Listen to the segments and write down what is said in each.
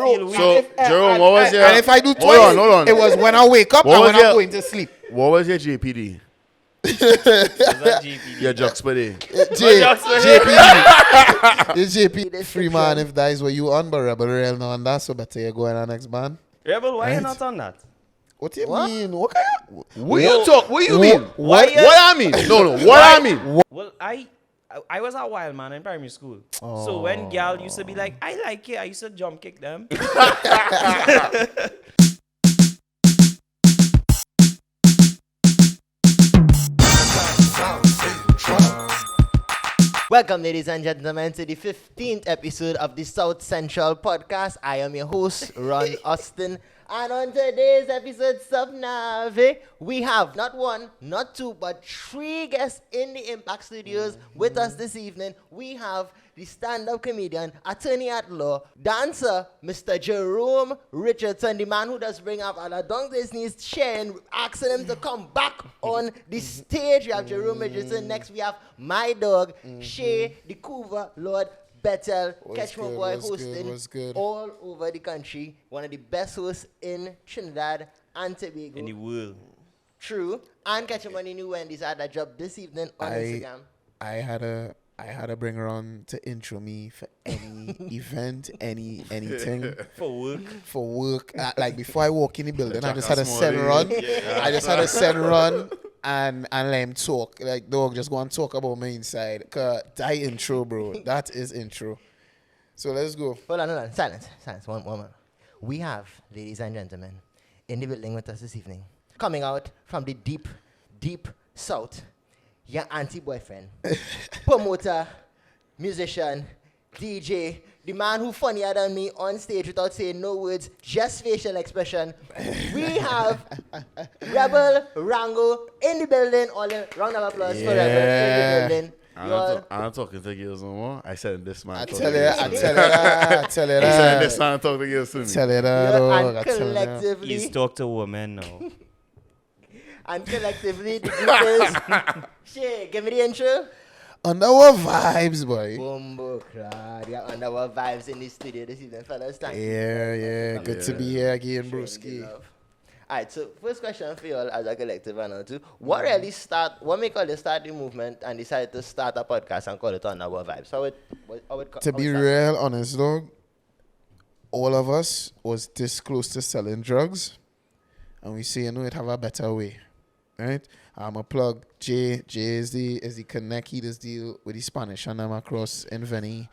feel weak. So, Jerome, what was your... And if I do twice, hold on. it was when I wake up and when I'm going to sleep. What was your JPD? Was that JPD? Your Jocks Per. JPD. It's JPD. Free man if that is what you on, but Rebel Rango now and that, so better you go on our next band. Rebel, why you not on that? What do you mean? What kind of... What you mean? What I mean? No. What I mean? Well, I was a wild man in primary school. So when girl used to be like, I like it, I used to jump kick them. Welcome, ladies and gentlemen, to the 15th episode of the South Central Podcast. I am your host, Ron Austin. And on today's episode of Ave, we have not one, not two, but three guests in the Impact Studios with us this evening. We have the stand-up comedian, attorney at law, dancer, Mr. Jerome Richardson, the man who does bring up other dunk Disney's chair and asking him to come back on the stage. We have Jerome Richardson. Next, we have my dog, Shae, the Couva Lord. Bethel, Catch My Boy, hosting all over the country. One of the best hosts in Trinidad and Tobago. In the world. True. And Catch My New Wendy's had a job this evening on Instagram. I had to bring her on to intro me for any event, anything. For work. Like before I walk in the building, I just had to send run. I just had to send run. And let him talk. Like, dog, just go and talk about me inside. Because that intro, bro. That is intro. So let's go. Hold on. Silence. One moment. We have, ladies and gentlemen, in the building with us this evening, coming out from the deep, deep south, your anti-boyfriend, promoter, musician, DJ, the man who funnier than me on stage without saying no words, just facial expression. We have Rebel Rango in the building. All a round of applause for Rebel in the building. I'm not talking to girls no more. I said this man. I tell you that. I said this man talk to girls to me. Tell you that. And collectively, he's talk to women now. And collectively, the group is Shae, give me the intro. Under Wah Vbyz, boy. Bumbo crowd. Yeah, Under Wah Vbyz in the studio this evening, fellas. Thank you. Yeah. Good to be here again, broski. Alright, so first question for you all as a collective and all too. What make all you start the movement and decide to start a podcast and call it Under Wah Vbyz? To be real honest, dog, all of us was this close to selling drugs, and we say, it have a better way, right? I'm a plug. Jay is the connect. He does deal with the Spanish and I'm across in Venice,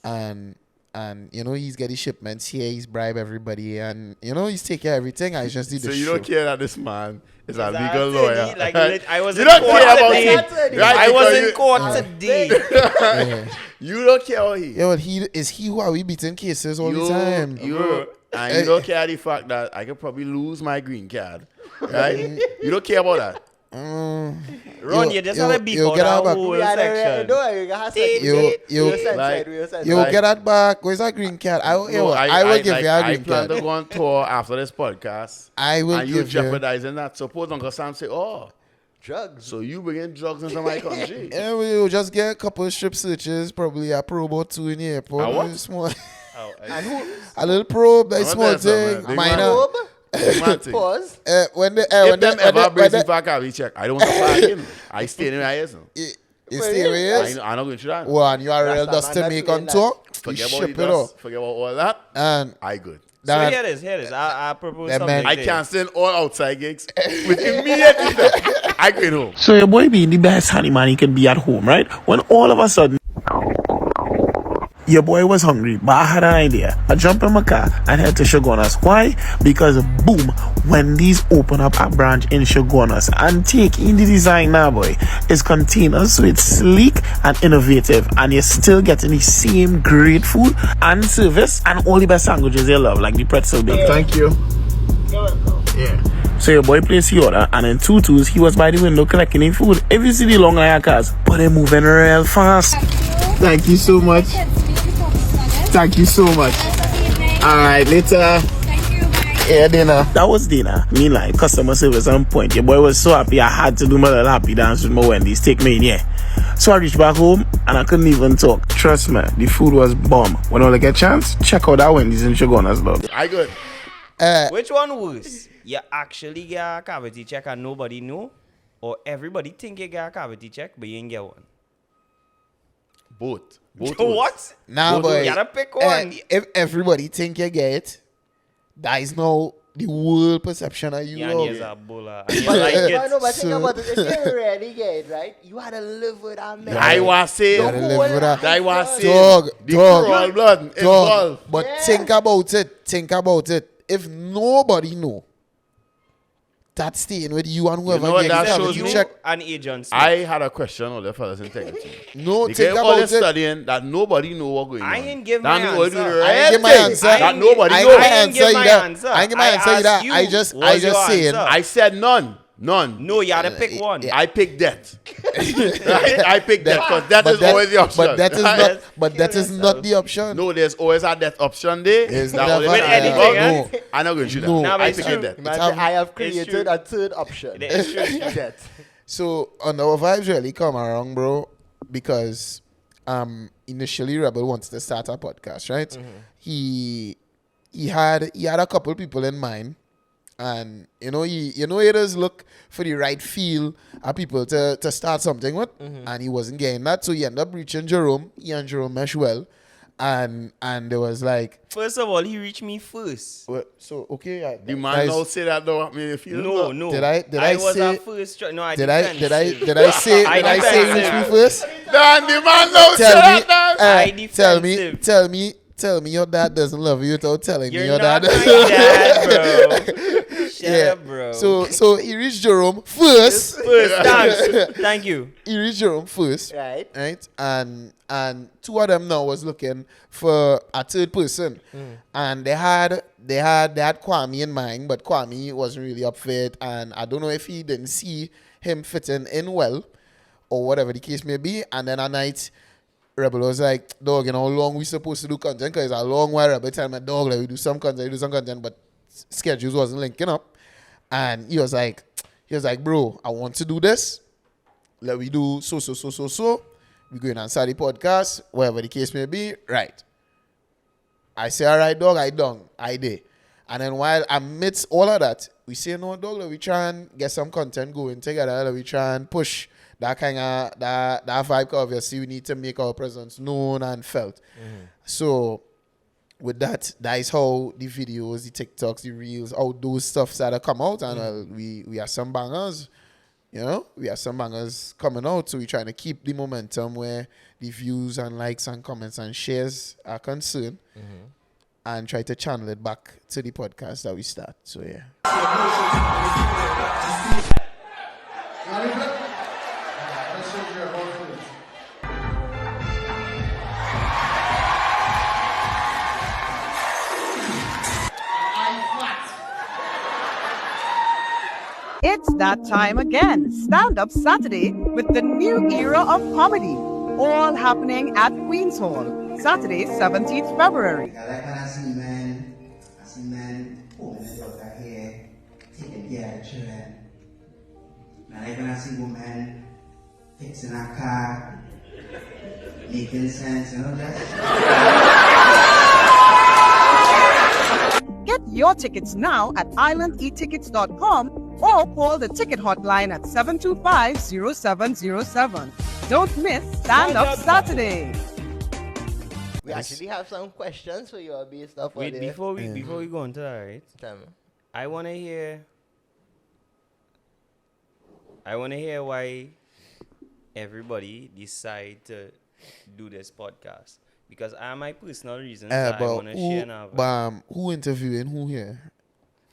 and he's getting shipments here. He's bribe everybody, and he's take care of everything. I just did the show. So you don't care that this man is a legal lawyer. Like, I was you don't care about him. Right? I was in court today. You don't care about him. Yeah, but he who are we beating cases all the time. You don't care the fact that I could probably lose my green card, right? You don't care about that. Ron, you just want to beat out that whole section. Get that back. Where's that green card? I will give you a green card. I plan to go on tour after this podcast. I will and give you jeopardizing that. Suppose Uncle Sam say, drugs. So you bringing drugs into my country. Yeah, we'll just get a couple of strip searches, probably a probe or two in the airport. What? Small. A little probe, a small thing, minor. Pause. When them ever brings me back, I'll check. I don't want to him. I stay in my ears. You stay where he is? I'm not going to that. Well, and you are real dust to make on tour. Forget about all that. And I good. So here it is. I propose something. I cancel all outside gigs with immediate effect. I go home. So your boy being the best honey man he can be at home, right? When all of a sudden your boy was hungry, but I had an idea. I jumped in my car and head to Shogunas. Why? Because boom, Wendy's open up a branch in Shogunas and take in the design now, boy. It's containers, so it's sleek and innovative, and you're still getting the same great food and service and all the best sandwiches you love, like the pretzel bake. Thank you. Yeah. So your boy placed the order, and in 2-2s, he was by the window collecting his food. If you see the long line of cars, but they're moving real fast. Thank you so much. Thank you so much. Alright, later. Thank you, bye. Yeah, dinner. That was dinner. Me like customer service on point. Your boy was so happy I had to do my little happy dance with my Wendy's. Take me in, yeah. So I reached back home and I couldn't even talk. Trust me, the food was bomb. When I get a chance, check out that Wendy's in Shogunas, dog. I good. Which one worse? You actually get a cavity check and nobody know? Or everybody think you get a cavity check, but you ain't get one? Both. Both. What? Nah, boy. You gotta pick one. If everybody think you get it, that is now the world perception of you. Yeah, dog. and he's a bulla. And you like it. No, but think So- about it. If you really get it, right, you had to live with that man. I was saying. gotta live with that. I was saying. Dog, The dog. cruel blood Dog, involved. but Yeah. think about it. If nobody know, that's staying with you and whoever know what gets that the shows cavity me? check. An agent. I had a question on the fellas integrity. No, They think get all about this it. studying that nobody know what going on. I ain't give That my nobody answer. do the I ain't right give my thing. answer. That nobody I know. ain't I give ain't give my either. answer. I ain't give my I answer either. asked you, I just what's your saying. answer? I said none. No, you gotta pick one. I picked that. I picked that because that is always the option. But that is Right? not. But that is not the option. No, there's always a death option there. There's That never always With a anything, death eh? option. I'm not going to shoot No. that. Nah, but I it's picked true. that. Man, It's I have true. created a third option. It is true. That. So on our vibes really come around, bro, because initially Rebel wants to start a podcast, right? He had a couple people in mind, and he does look for the right feel of people to start something with, and he wasn't getting that, so he ended up reaching Jerome. He and Jerome mesh well, and there was like, First of all, he reached me first. well, so okay, The man now say that don't make me feel No, good. no. Did I was say- a first no, I did I defensive. say I reach me first? Dan, the man now say Tell me, that, Dan. I defensive. tell me your dad doesn't love you without telling me You're your not dad. my dad, bro. Shut up, bro. So he reached Jerome first. first, thanks. Thank you. He reached Jerome first, Right. right? And two of them now was looking for a third person, and they had Kwame in mind, but Kwame wasn't really up for it, and I don't know if he didn't see him fitting in well, or whatever the case may be. And then a night, Rebel was like, dog, you know how long we supposed to do content? Because it's a long while. Rebel tell me, dog, like, we do some content, but schedules wasn't linking up. And he was like, bro, I want to do this. Let we do so. We going and start the podcast, whatever the case may be. Right. I say, all right, dog, I done. I did. And then while amidst all of that, we say, no, dog, let we try and get some content going together. Let we try and push that kind of that vibe. 'Cause obviously, we need to make our presence known and felt. So with that is how the videos, the TikToks, the reels, all those stuff started to come out. And well, we have some bangers. You know, we have some bangers coming out, so we're trying to keep the momentum where the views and likes and comments and shares are concerned, and try to channel it back to the podcast that we start. So yeah. It's that time again. Stand Up Saturday with the new era of comedy. All happening at Queen's Hall. Saturday, 17th February. I like when I see men pulling the daughter here, taking care of the children. I like when I see women fixing a car, making sense, you know that? Get your tickets now at islandetickets.com or call the ticket hotline at 725-0707. Don't miss Stand Up Saturday. We actually have some questions for you, based off Wait, of before we go into that, right? Tell me. I wanna hear why everybody decide to do this podcast. Because I have my personal reasons that I wanna share now. Who interviewing who here?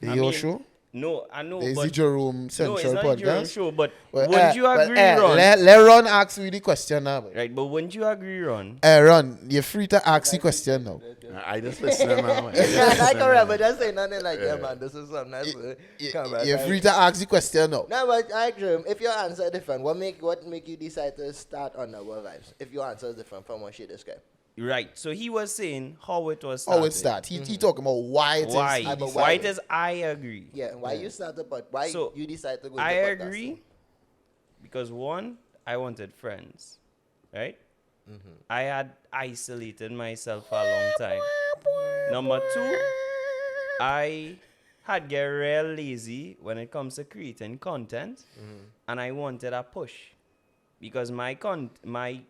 I Your mean, show? No, I know, Is but the Jerome Central no, it's not podcast? the Jerome show. But Well, wouldn't you agree, Ron? Let Ron ask me the question now. Boy. Right, but wouldn't you agree, Ron? Ron, you're free to ask the question now. I just listen, man. Yeah, like a rebel, just say nothing like, yeah, man, this is something that's You're free to ask the question now. No, but I agree. If your answer is different, what make you decide to start on the Wah Vybz? If your answer is different from what she described. Right. So he was saying how it was started. How it start? He talking about why it is. Why? he but decided. Why it is I agree. Yeah, why you started, but why So, you decide to go I into podcast? agree because one, I wanted friends. right? I had isolated myself for a long time. Number two, I had get real lazy when it comes to creating content, and I wanted a push because my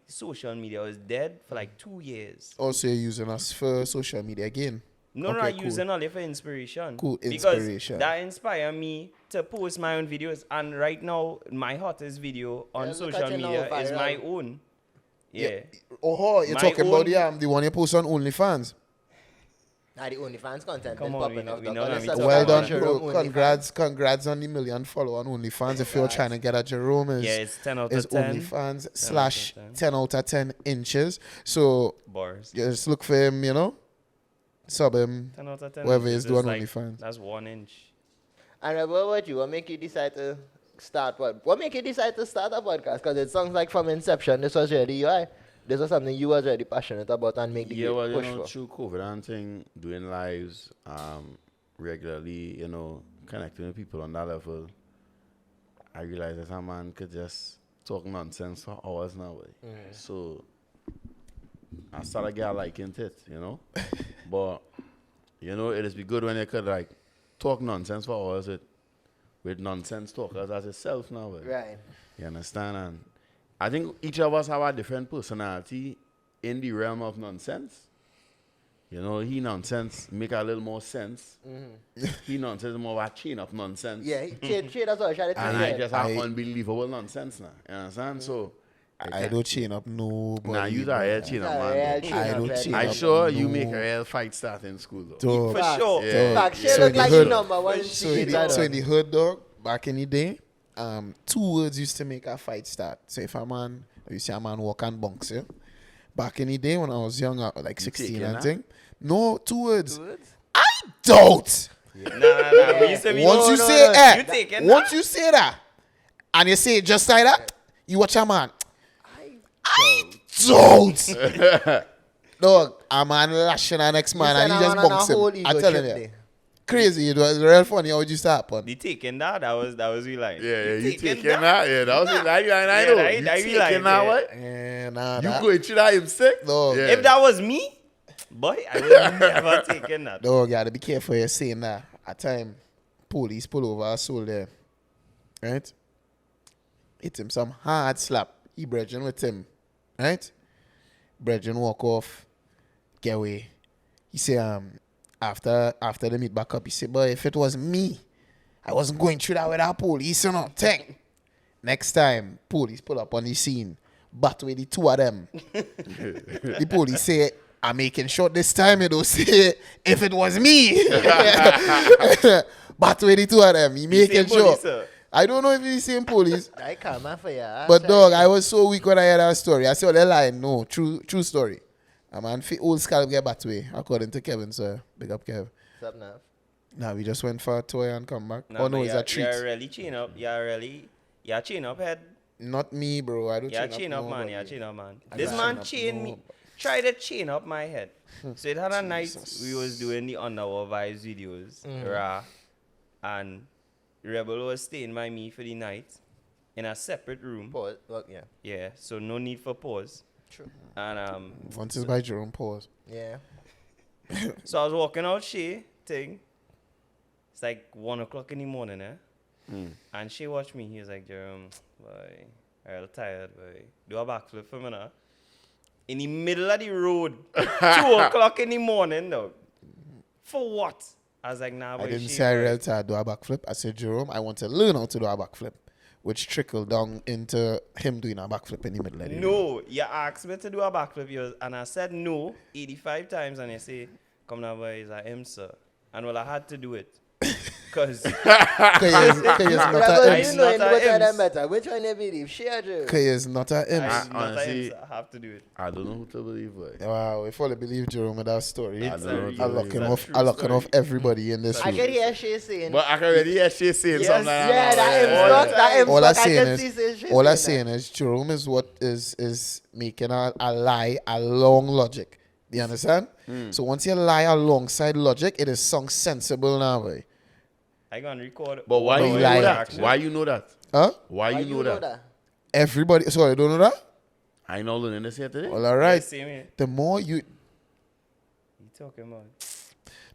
social media was dead for like 2 years. Also, you're using us for social media again. No, Okay, not cool. using only for inspiration. Cool, Because inspiration. that inspired me to post my own videos. And right now, my hottest video on look social at you now, media is viral. my own. Yeah. Oh, you're My talking about own- the one you post on OnlyFans. Now the OnlyFans content Come been on, popping we know- up. we dog. know All that this we stuff talk Well about done, Jerome bro. OnlyFans. Congrats on the 1 million follower on OnlyFans. If you're trying to get at Jerome, is Yeah, it's 10 out is of 10. OnlyFans 10 out of / 10 out of 10 inches. So Bars. just look for him, sub him. 10 out of 10. Whoever This is doing like, OnlyFans. That's 1 inch. And what about you? What make you decide to start what? What make you decide to start a podcast? Because it sounds like from inception, this was really you. This was something you was really passionate about and make the Yeah, well, push for. through COVID and thing, doing lives regularly, connecting with people on that level, I realized that a man could just talk nonsense for hours now. So I started getting liking it, But, it is be good when you could, like, talk nonsense for hours with nonsense talkers as itself now. Right. You understand? And I think each of us have a different personality in the realm of nonsense. He nonsense make a little more sense. He nonsense more of a chain of nonsense. Yeah, shade that's all I tried to And tell I you. just have unbelievable nonsense now. You understand? So I don't chain up nobody. Nah, you are a chain up, man. Chain I up, don't right? chain I up sure you no- make a real fight start in school though. Dog. For Facts. sure. Yeah. Fact, she So look in the like hood- the number one So in the hood, dog, back in the day, 2 words used to make a fight start. So if a man, you see a man walk and bunks, yeah? Back in the day when I was young, like 16 taking and that? thing. No, 2 words. 2 words? I don't. Nah. We used to be Once you no, say no. that, You taking once you say that, and you say it just like that, you watch a man. I don't. Dog, a man lashing an next man and he just bunks him. I'm telling you. Crazy. It was real funny how it used to happen. The taking that was we like. Yeah, you taking that? that? Yeah, that was it. I know. Yeah, You that be taking like, that, yeah. what? Nah, You that- going through that himself? Dog. Yeah. If that was me, boy, I would never taken that. Dog, you gotta be careful you're saying that. At time, police pull over a soul there. Right? Hit him some hard slap. He brethren with him. Right? Brethren walk off. Get away. He say, after they meet back up, he say, boy, if it was me, I wasn't going through that with our police or nothing. Next time, police pull up on the scene. But with the 2 of them. The police say, I'm making short this time. You don't say, if it was me. But with the 2 of them, he making same sure. police, sir. I don't know if he's the same police. I can't for you. But dog, I was so weak when I heard that story. I saw the line. No, true story. A man fit old scalp get back way, according to Kevin, sir. Big up, Kev. What's up now? Nah, we just went for a toy and come back. Nah, Oh no, but it's a treat. You're really chain up. You're chain up head. Not me, bro. I don't Yeah, chain chain up up, man. nobody. Yeah, chain up, man. I This don't man chain up chained me. nobody. Try to chain up my head. So it had a night Jesus. we was doing the Wah Vbyz videos, rah, and Rebel was staying by me for the night in a separate room. Pause. Look, yeah. Yeah, so no need for pause. True. And Once is by Jerome, pause. Yeah. so I was walking out Shae thing. It's like 1 o'clock in the morning, And she watched me. He was like, Jerome, boy, I'm real tired, boy. Do a backflip for me now. In the middle of the road, 2 o'clock in the morning, dog. For what? I was like, nah, boy. I didn't she- say I real tired do a backflip. I said, Jerome, I want to learn how to do a backflip, which trickled down into him doing a backflip in the middle of the road. No, you asked me to do a backflip, and I said no 85 times, and you say, come now, boy, it's a him, sir. And well, I had to do it. Because Cause it's not Rebel, a you imps. know not a which one of them imps. better. Which one you believe? Share Joe. Cause it's not a imps. I'm not a honestly- him, so I have to do it. I don't know who to believe, boy. Wow, if only believe Jerome with that story. I don't know who to I believe. locking It's a off. true I locking story. off everybody in this I room. can hear Shay saying. But I can already hear she saying Yes, something like yeah, that yeah. imps talk, that imps All I'm talk. I saying can see is, Shay all I'm saying saying is, Jerome is what is making a lie a long logic. Do you understand? So once you lie alongside logic, it is song sensible now, boy. I gonna record. But why But you you know lie. that? Why you know that? Huh? Why that. you know that? Everybody. Sorry, don't know that. I know learning this here today. Well, all right. Same here. The more you Talking about.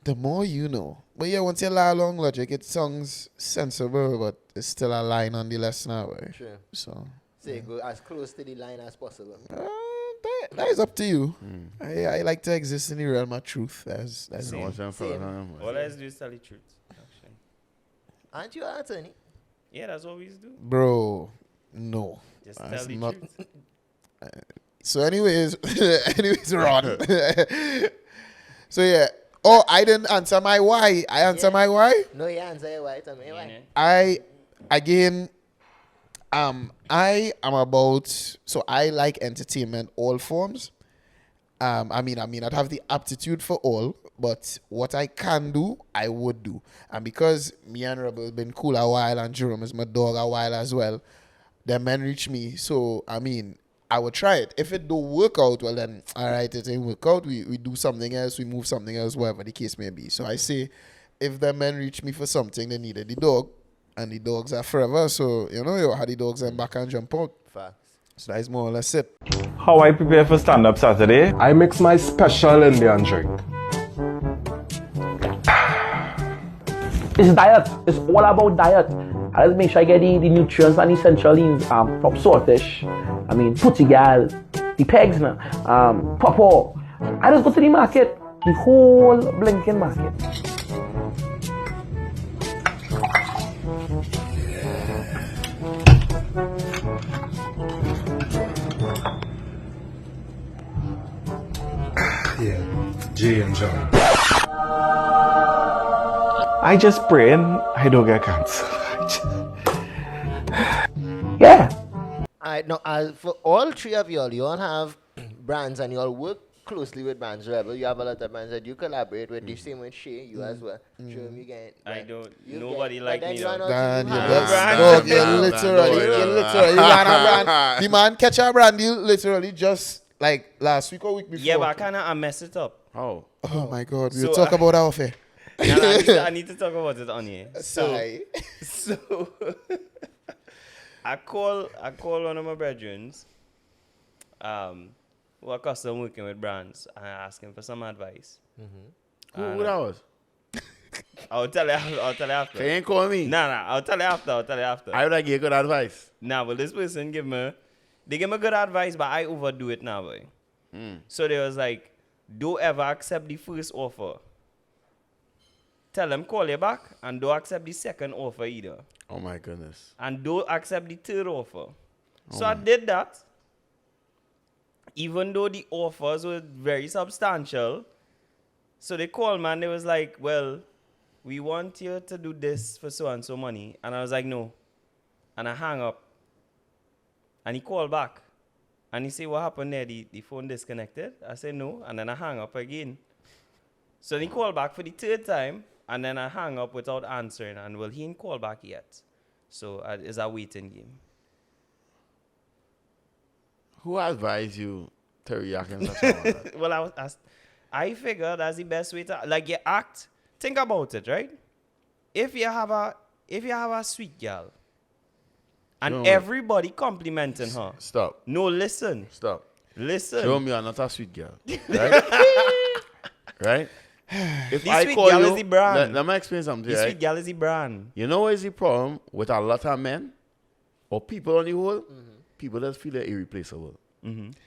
the more you know. But yeah, once you lie along logic, it sounds sensible, but it's still a line on the lesson now, right? Sure. So Say go as close to the line as possible. that is up to you. I like to exist in the realm of truth. That's No one saying for Same. them. All I do is tell the truth. Actually. Aren't you an attorney? Yeah, that's what we used to do. bro. No. Just That's tell the not- truth. So anyways, Ron. So yeah. Oh, I didn't answer my why. I answer my why. No, you answer why. Tell me why. Yeah. I am about, so I like entertainment, all forms. I mean, I'd have the aptitude for all, but what I can do, I would do. And because me and Rebel have been cool a while, and Jerome is my dog a while as well, the men reach me. So, I mean, I would try it. If it don't work out, well then, all right, it ain't work out. We do something else, we move something else, whatever the case may be. So I say, if the men reach me for something, they needed the dog. And the dogs are forever, so you had the dogs and back and jump out. Facts. So that is more or less it. How I prepare for stand-up Saturday? I mix my special Indian drink. It's diet. It's all about diet. I just make sure I get the nutrients and essentials from saltfish. I mean, putty gal, the pegs, pawpaw. I just go to the market, the whole blinking market. Yeah, Jay and John. I just pray and I don't get cancer. Yeah. Alright, now for all three of y'all, you all have brands and you all work closely with brands. Rebel, you have a lot of brands that you collaborate with. The same with Shae, you as well. Jerome, you get. I don't. you Nobody get, like but then me you are though. not- Dan, you you have best brand. dog. You Nah, literally ran a brand. The man catch a brand deal literally just like last week or week before. Yeah, but I kind of mess it up. Oh. Oh my God, we'll So, talk about our affair. Nah, I need to talk about it on here. Sigh. So I call one of my brethren, who are custom working with brands, and I ask him for some advice. Who that was? I'll tell you after. They ain't calling me. Nah, I'll tell you after. I would like give good advice. Nah, but this person give me good advice, but I overdo it now, boy. So they was like, don't ever accept the first offer. Tell them call you back and don't accept the second offer either. Oh my goodness. And don't accept the third offer. So I did that. Even though the offers were very substantial. So they called me and they was like, well, we want you to do this for so and so money. And I was like, no. And I hang up. And he called back. And he said, what happened there? The phone disconnected? I said, no. And then I hang up again. So he called back for the third time. And then I hang up without answering. And well, he didn't call back yet. So it's a waiting game. Who advised you to react in such a manner? Well, I figured that's the best way to, like, you act. Think about it, right? If you have a sweet girl and No. everybody complimenting her. Stop. No, listen. Stop. Listen. Show me you're not a sweet girl. Right? Right? If The I sweet call girl you, is the brand. let me explain something, The right? sweet girl is the brand. You know what is the problem with a lot of men or people on the whole? People that feel they're irreplaceable.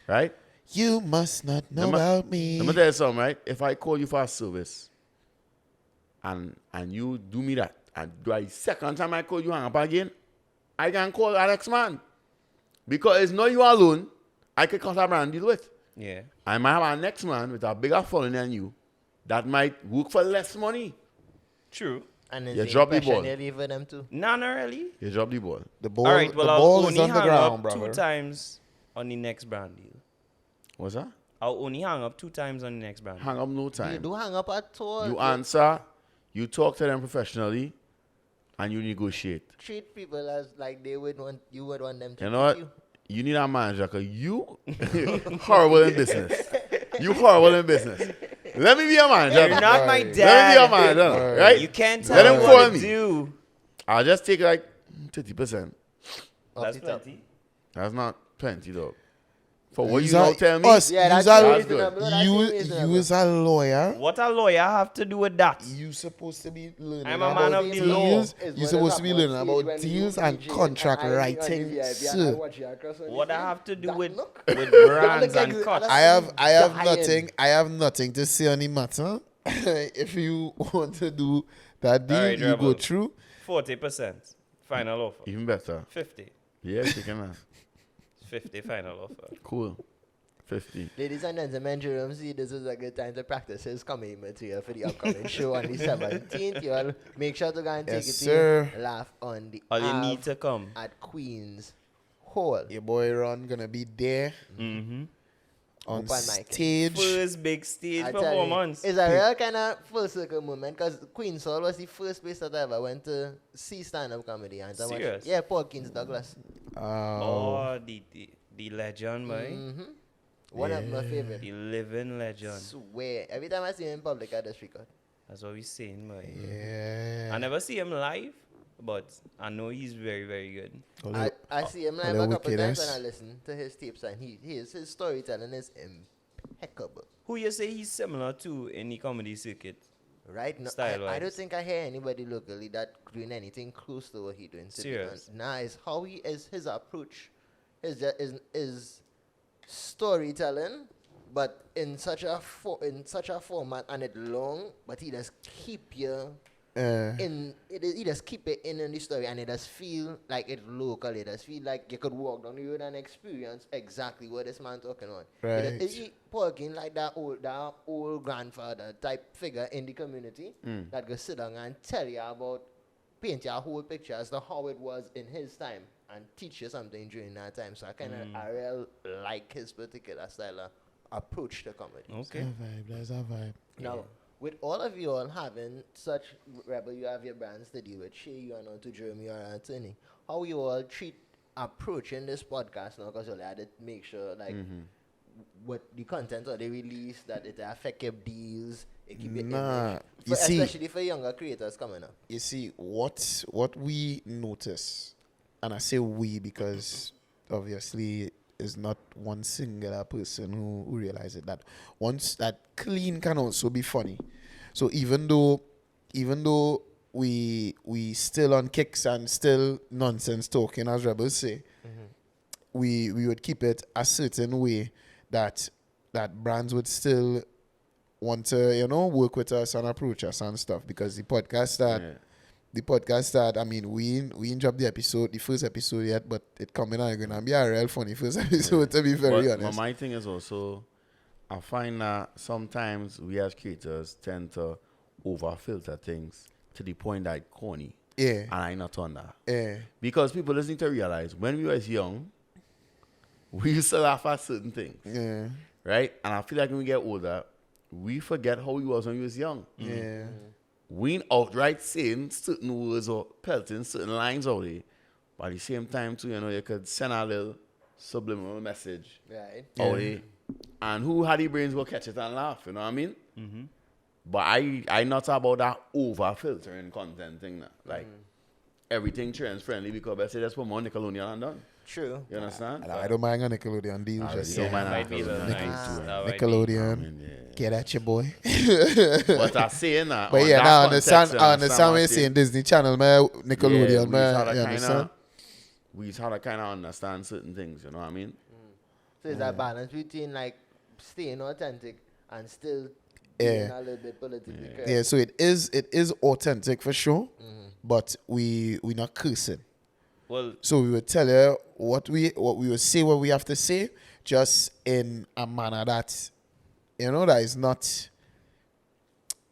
Right? You must not know about me. Let me tell you something, right? If I call you for a service and you do me that, and the second time I call you hang up again, I can call Alex man. Because it's not you alone I can cut a brand deal with. Yeah. I might have a next man with a bigger following than you that might work for less money. True. And You then drop the ball. You leave with them too. Nah, not really. You drop the ball. The ball, All right, well, the I'll ball is only on the hang ground, up brother. 2 times on the next brand deal. What's that? I'll only hang up 2 times on the next brand deal. Hang up no You time. do hang up at all. You answer, you talk to them professionally, and you negotiate. Treat people as like you would want them to You know what? treat you. You need a manager because you horrible in business. You horrible in business. Let me be a manager. You're not my Right. dad. Let me be a manager, right? You can't Let tell him me call what to me. do. I'll just take like 30%. Off That's the top. plenty. That's not plenty, though. For what you Use now tell me? us. Yeah, use that's a, reasonable. That's you reasonable. is a lawyer. What a lawyer have to do with that? You supposed to be learning I'm a about man of the deals. law. You supposed to be learning about deals and contract writing. Sir. What I have to do with brands and cuts? I have nothing to say on the matter. If you want to do that deal, Alright, you Rebel. go through. 40% final offer. Even better. 50. Yes, you can have. 50 final offer. Cool. 50. Ladies and gentlemen, Jerome, see, this is a good time to practice his comedy material for the upcoming show on the 17th. You'll make sure to go and take Yes, it sir. to Laugh on the All you Ave need to come. at Queen's Hall. Your boy Ron gonna be there Mm-hmm. on Open mic. stage. First big stage I tell you, performance. it's a real kind of full circle moment because Queen's Hall was the first place that I ever went to see stand-up comedy. And so much- Serious? Yeah, Paul Keynes Douglas. Oh, the legend, boy. Mm-hmm. One of my favorite. The living legend. Swear. Every time I see him in public, I just record. That's what we saying, boy. Yeah. I never see him live, but I know he's very, very good. I see him live all a the couple times wickedness. and I listen to his tapes and his storytelling is impeccable. Who you say he's similar to in the comedy circuit? Right? No, I Style-wise. don't think I hear anybody locally that doing anything close to what he doing. to be Serious? honest. Nah, it's how he is, his approach is storytelling, but in such a format and it long, but he just keep you he just keep it in the story and it does feel like it local. It does feel like you could walk down the road and experience exactly what this man talking about. Right. He working like that old grandfather type figure in the community that go sit down and tell you about, paint your whole picture as to how it was in his time and teach you something during that time. So I real like his particular style of approach to comedy. Okay. That's a vibe. Now, with all of you all having such, Rebel, you have your brands to deal with. Shae, you are not to Jerome, you are an attorney. How you all approaching this podcast now? Because you had to make sure, like, what the content or the release, that it affect your deals, it keep your image. You see, especially for younger creators coming up. you see what we notice, and I say we because obviously is not one singular person who realizes that once that clean can also be funny. So even though we still on kicks and still nonsense talking, as Rebels say, we would keep it a certain way that brands would still want to work with us and approach us and stuff, because the podcast that I mean, we ain't dropped the first episode yet, but it coming out gonna be a real funny first episode, to be very honest. My thing is also, I find that sometimes we as creators tend to over-filter things to the point that it's corny. Yeah. And I not on that. Yeah. Because people listening to realize when we was young, we used to laugh at certain things. Yeah. Right? And I feel like when we get older, we forget how we was when we was young. Yeah. We ain't outright saying certain words or pelting certain lines out there. But at the same time, too, you could send a little subliminal message Right. out there. And who had the brains will catch it and laugh, you know what I mean? But I not about that over-filtering content thing now. Like, everything trans-friendly because I say that's what more Nickelodeon and done. True. You understand? I don't mind a Nickelodeon deal. I Just don't saying. mind Might be a little nice. That might be. Nickelodeon. Get at your boy. But I saying that. But on yeah, that now I context, understand what you're I'm saying. Disney Channel, man, Nickelodeon, we man. You understand? We just had to kind of understand certain things, you know what I mean? So it's that balance between like staying authentic and still being a little bit politically correct. Yeah, so it is authentic for sure, but we not cursing. Well, So we would tell you what we would say, what we have to say, just in a manner that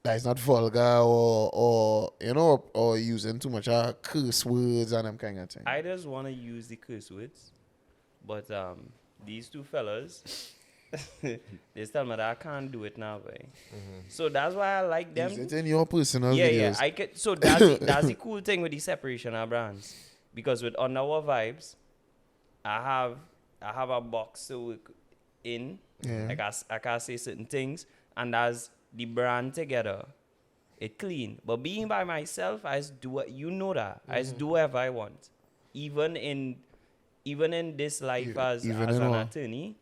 that is not vulgar or using too much curse words and them kind of thing. I just want to use the curse words, but these two fellas, they tell me that I can't do it now, boy. So that's why I like them. Use it in your personal Yeah, videos. I can. So that's the cool thing with the separation of brands, because with Under Wah Vybz, I have a box to work in. Yeah. I can say certain things, and as the brand together, it clean. But being by myself, I just do what I just do whatever I want, even in this life as even an in what? attorney.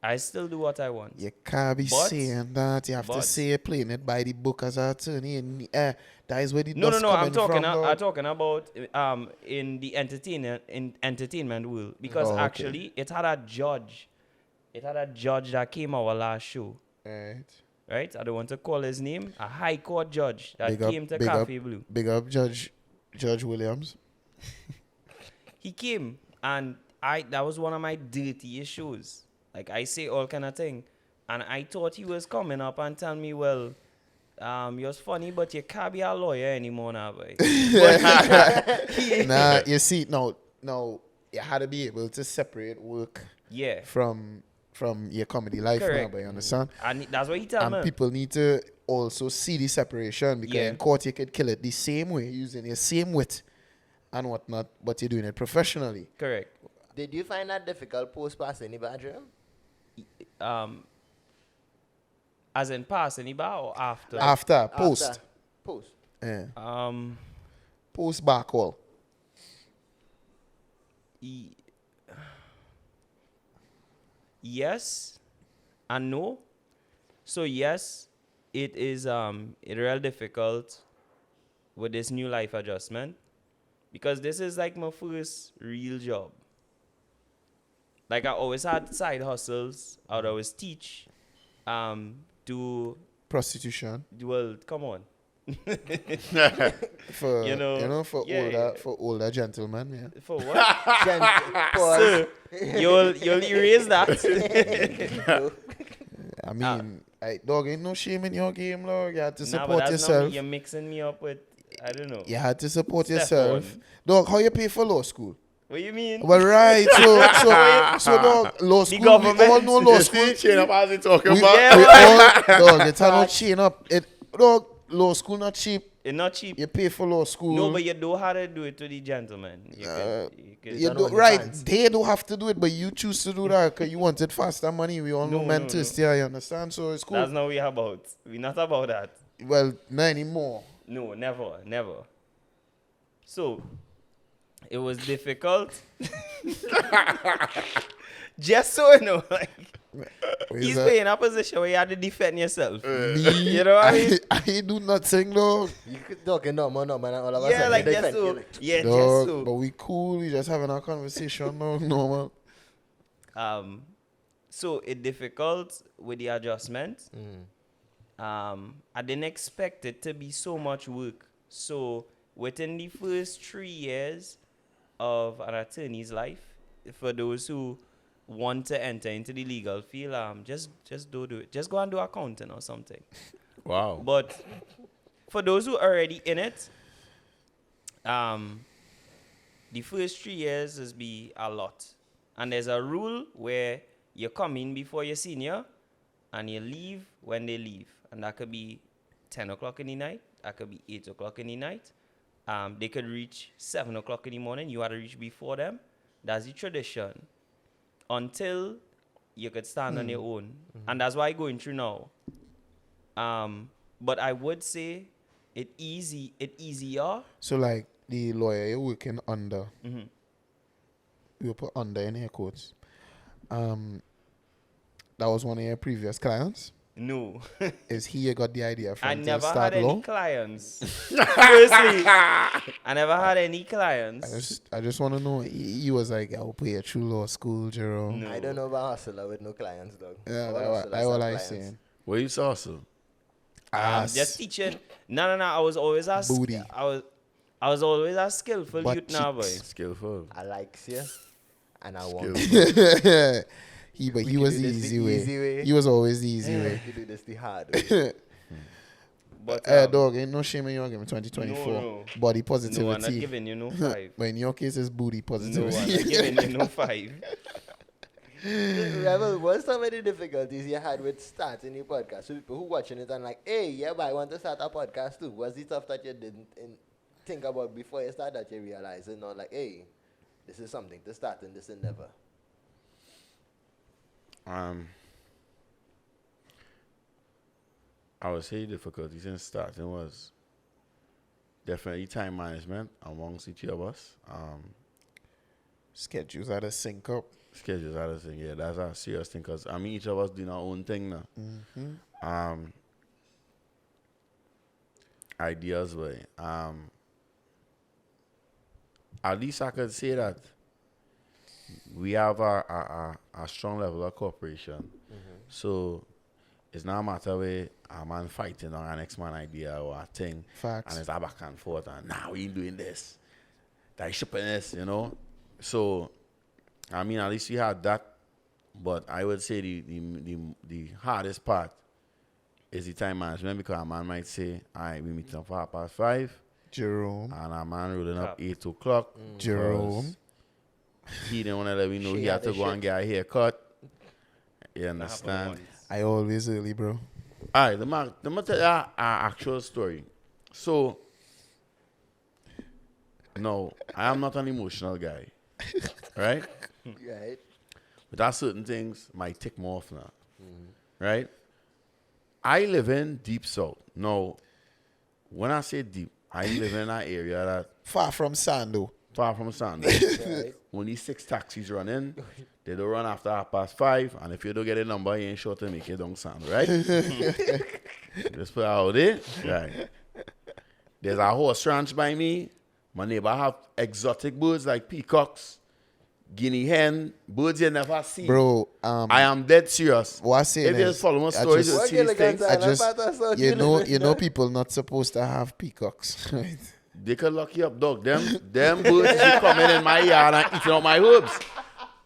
I still do what I want. You can't be But- saying that. You have to but- say you're playing it by the book as an attorney. And, that is where the No. dust I'm coming talking. from, I'm dog. talking about in the entertainment world, because Oh, okay. actually it had a judge. It had a judge that came our last show. Right. Right? I don't want to call his name. A high court judge that came to big Cafe Blue. Big up Judge Williams. He came, and that was one of my dirtiest shows. Like, I say all kind of thing, and I thought he was coming up and tell me, well, you're funny, but you can't be a lawyer anymore now, boy. Nah, you see, no, you had to be able to separate work Yeah. from your comedy life, now, Correct. but you understand? And that's what he told And me. people need to also see the separation, because Yeah. in court you could kill it the same way, using your same wit and whatnot, but you're doing it professionally. Correct. Did you find that difficult post-pass any bedroom? As in pass any bar or after? After, post. Post. Yeah. Post Back wall. Yes and no. So yes, it is real difficult with this new life adjustment, because this is like my first real job. Like, I always had side hustles. I would always teach, do Prostitution. well. Come on. For You know, for yeah. older gentlemen, yeah. For what? Pause. Sir, you'll erase that. I mean, dog, ain't no shame in your game, dog. You had to Nah, but support that's not yourself. me. You're mixing me up with, I don't know. You had to support Step yourself. one. Dog, how you pay for law school? What do you mean? Well, right. So dog, law school. government. We all know law school. Chain up as he talking We, about. we all, dog, it's not chain up. Dog, law school not cheap. It's not cheap. You pay for law school. No, but you know how to do it to the gentleman. You You do, right, they do have to do it, but you choose to do that because you wanted faster money. We all know men thirsty, you understand? So it's cool. That's not what we're about. We're not about that. Well, not anymore. No, never. So, it was difficult. Just so you know, like, he's playing a position where you have to defend yourself. You know what I mean? I do nothing, dog. You could talk no man, and all of a Yeah, sudden like they just defend you, so. like, Yeah, Dog, just so. but we cool. We just having our conversation, no, normal. So it's difficult with the adjustment. I didn't expect it to be so much work. So within the first 3 years of an attorney's life, for those who want to enter into the legal field, just don't do it. Just go and do accounting or something. Wow. But for those who are already in it, the first 3 years is be a lot. And there's a rule where you come in before your senior and you leave when they leave. And that could be 10 o'clock in the night. That could be 8 o'clock in the night. They could reach 7 o'clock in the morning. You had to reach before them. That's the tradition. Until you could stand on your own. And that's why I'm going through now. But I would say it easier. So, like, the lawyer you're working under, you put under in air quotes. That was one of your previous clients? No. Is he you got the idea from I to never start had law? any clients. Firstly, I never had any clients. I just want to know. He was like, I'll pay you through law school, Jerome. No. I don't know about hustler with no clients, dog. Yeah, All that's hustlers what have I clients. saying. Where you saw so? Just teaching. No. I was always a Booty. I was always a skillful Butt youth now, boy. cheeks. Skillful. I like you, and I want Skillful. He We was can the do this easy the way. easy way. He was always the easy way. You do this the hard way. But Dog, ain't no shame in your game 2024. No. Body no, positivity. I'm not giving you no 5. But in your case, it's booty No, I'm positivity. not giving you no 5. Rebel, what's some of the difficulties you had with starting your podcast? So people who watching it and like, hey, yeah, but I want to start a podcast too. Was the stuff that you didn't think about before you started that you realized, and not like, hey, this is something to start in this endeavor? I would say difficulties in starting was definitely time management amongst each of us. Schedules are to sync up. Schedules are the thing. Yeah, that's a serious thing. Because, I mean, each of us doing our own thing now. Ideas way. At least I could say that we have a strong level of cooperation. So it's not a matter where a man fighting on an next man idea or a thing. Facts. And it's a back and forth and now we ain't doing this. That shipping this, you know. So I mean at least we had that. But I would say the hardest part is the time management, because a man might say, all right, we meet up for 5:30. Jerome. And a man rolling up 8 o'clock. Jerome. He didn't want to let me know he had to go and get a haircut. You understand? I always early, bro. All right, let me tell you an actual story. So, no, I am not an emotional guy. Right? Right. But there are certain things might tick me off now. Right? I live in deep south. Now, when I say deep, I live in an area that Far from Sando. far from Sando. Right. Only 6 taxis running. They don't run after 5:30. And if you don't get a number, you ain't sure to make it down Sando, right? Just put it out there. Right. There's a horse ranch by me. My neighbor have exotic birds like peacocks, guinea hen, birds you never see. Bro, I am dead serious. what I say If you is, just follow my I stories, just- you'll see these things. I just, you know, people not supposed to have peacocks, right? They could lock you up, dog. Them birds should come in my yard and eating up my herbs.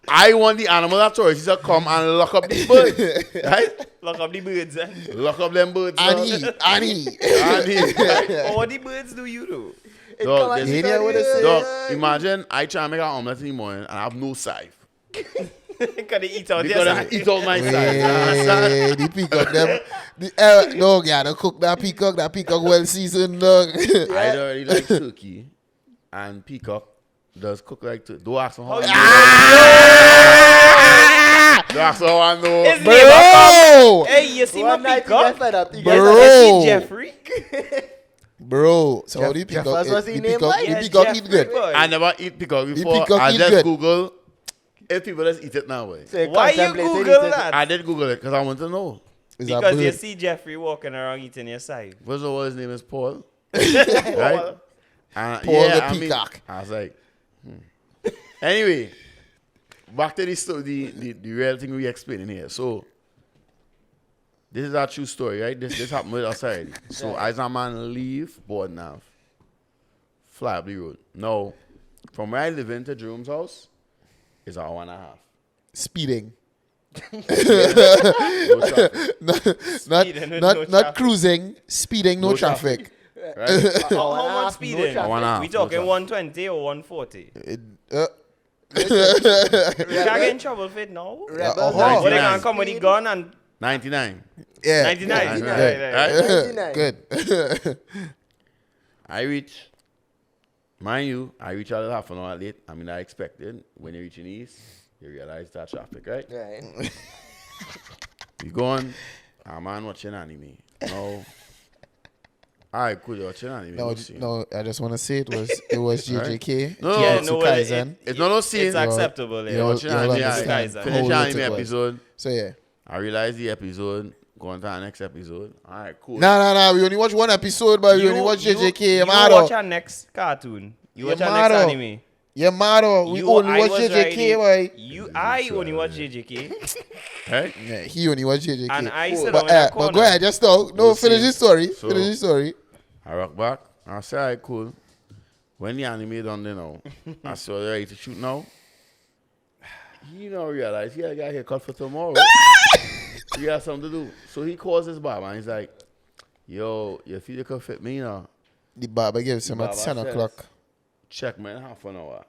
I want the animal authorities to come and lock up these birds. Right? Lock up the birds, eh? Lock up them birds. And dog. he. Right? Or what the birds do you do? Dog, You hear what I say? dog, imagine I try to make an omelette in the morning and I have no scythe. Can they eat out Because there? I eat all my scythe. Hey, the peacock, them. Dog, yeah, to cook that peacock well seasoned, dog. I don't really like turkey. And peacock does cook like turkey. Don't ask me how I know. Don't ask me how I know. His Bro! neighbor come. Hey, you see my One night he got peacock? fed up. He Bro. got You see Jeffrey? Bro, so how the Jeff peacock, was what's his the name, peacock, like? the Yeah, peacock eat Jeffrey, good. boy. I never eat peacock before. peacock I eat just good. Google if people just eat it now. Way. So Why you contemplated Google eating- that? I did Google it because I want to know. Is that Because you bird? see Jeffrey walking around eating your side. First of all, his name is Paul. Right? And, Paul the I mean, peacock. I was like, Anyway, back to the real thing we explaining here. So, this is our true story, right? This happened with us already. So, as a man leave Boardnav, fly up the road. Now, from where I live in to Jerome's house, is an hour and a half. Speeding. No traffic, Not cruising, speeding, no No traffic. right? How much speeding? Hour and a half, We no talking traffic. 120 or 140? Uh, You can't get in trouble for it now. Rebel Uh-huh. Rango What they Nice. gonna come with the gun and 99. yeah. 99? Right, Right. right. Good. I reach, mind you, I reach a little half an hour late. I mean, I expected when you reach in East, you realize that traffic, right? Right. You going, a man watching anime. No. Alright, cool, you're watching anime. No, I just want to say it was JJK. No, Yeah, Jujutsu no, Kaisen. It's not no scene. It's acceptable. you're- Yeah. Watching you'll anime, understand. I finish How the late anime it was. episode. So yeah. I realize the episode, going to the next episode. Alright, cool. Nah. We only watch one episode, but we only watch JJK. You Mado. watch our next cartoon. You watch our next Mado. anime. Yeah, Mado. We only I watch was JJK, riding- boy. I only watch JJK. Right? Yeah, he only watch JJK. And I sit down but, in that but go corner. ahead, just talk. No, We'll finish see. the story. So- Finish the story. I rock back. I say, alright, cool. When the anime done, you know, I saw they ready to shoot now. He don't realize he got a haircut for tomorrow. He got something to do. So he calls his barber and he's like, yo, you feel you could fit me now? The barber gives him at Barber 10 says, o'clock. Check me in half an hour.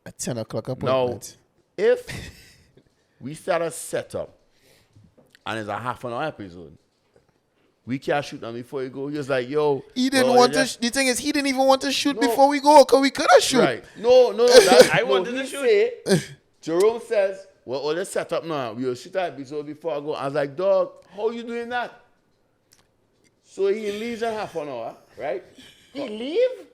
At 10 o'clock Now, appointment. if we start a setup and it's a half an hour episode, we can't shoot them before you go. He was like, yo. He didn't bro, want you to. just- The thing is, he didn't even want to shoot No. before we go, because we could have shoot. Right. No. That, I no, wanted he to shoot. say, Jerome says, well, all this set up now. We will shoot that episode before I go. I was like, dog, how you doing that? So he leaves in half an hour, right? He leave?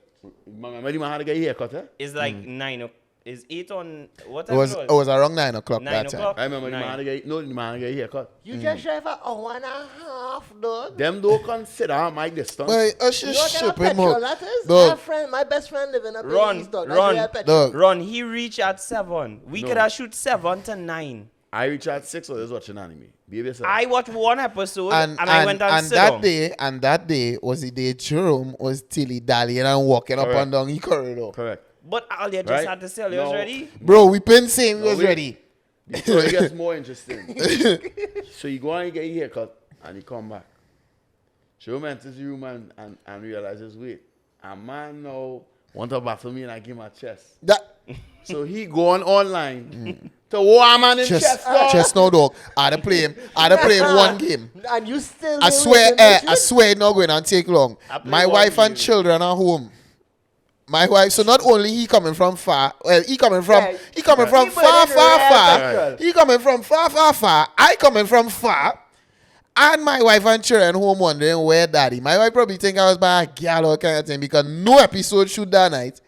Remember the man had to get a haircut, eh? It's like 9 Is 8 on what It time was around 9 o'clock 9 that time. o'clock? I remember the 9. man get haircut. You just drive an hour and a half, dog. Them don't consider my distance. But us You know just what kind of shipping petrol more. that is? Dog. My best friend living up Run, in East, dog. run, That's real petrol. Dog. Ron, he reached at 7. We No. could have shoot 7 to 9. I reach at 6 or just watching anime. Behave yourself. I watched one episode and I went and sit down. that day was the day Jerome was tilly dallying and walking up Correct. and down the corridor. Correct. But all you just Right? had to say, you was No. ready? Bro, we been saying we No, was wait. ready. The story gets more interesting. So you go and get your haircut and you come back. Jerome enters the room and realizes, wait, a man now want to battle me and I give him a chest. That So he go on online to war a man in chest. dog. chest no dog. I play one game. And you still I there swear, with him, I swear it's not going to take long. I play My one wife and game. children are home. My wife, so not only he coming from far, well, he coming from Yeah, he coming from people far, in far, real far. petrol. He coming from far, far, far. I coming from far. And my wife and children home wondering where daddy. My wife probably think I was by a girl or kind of thing because no episode shoot that night.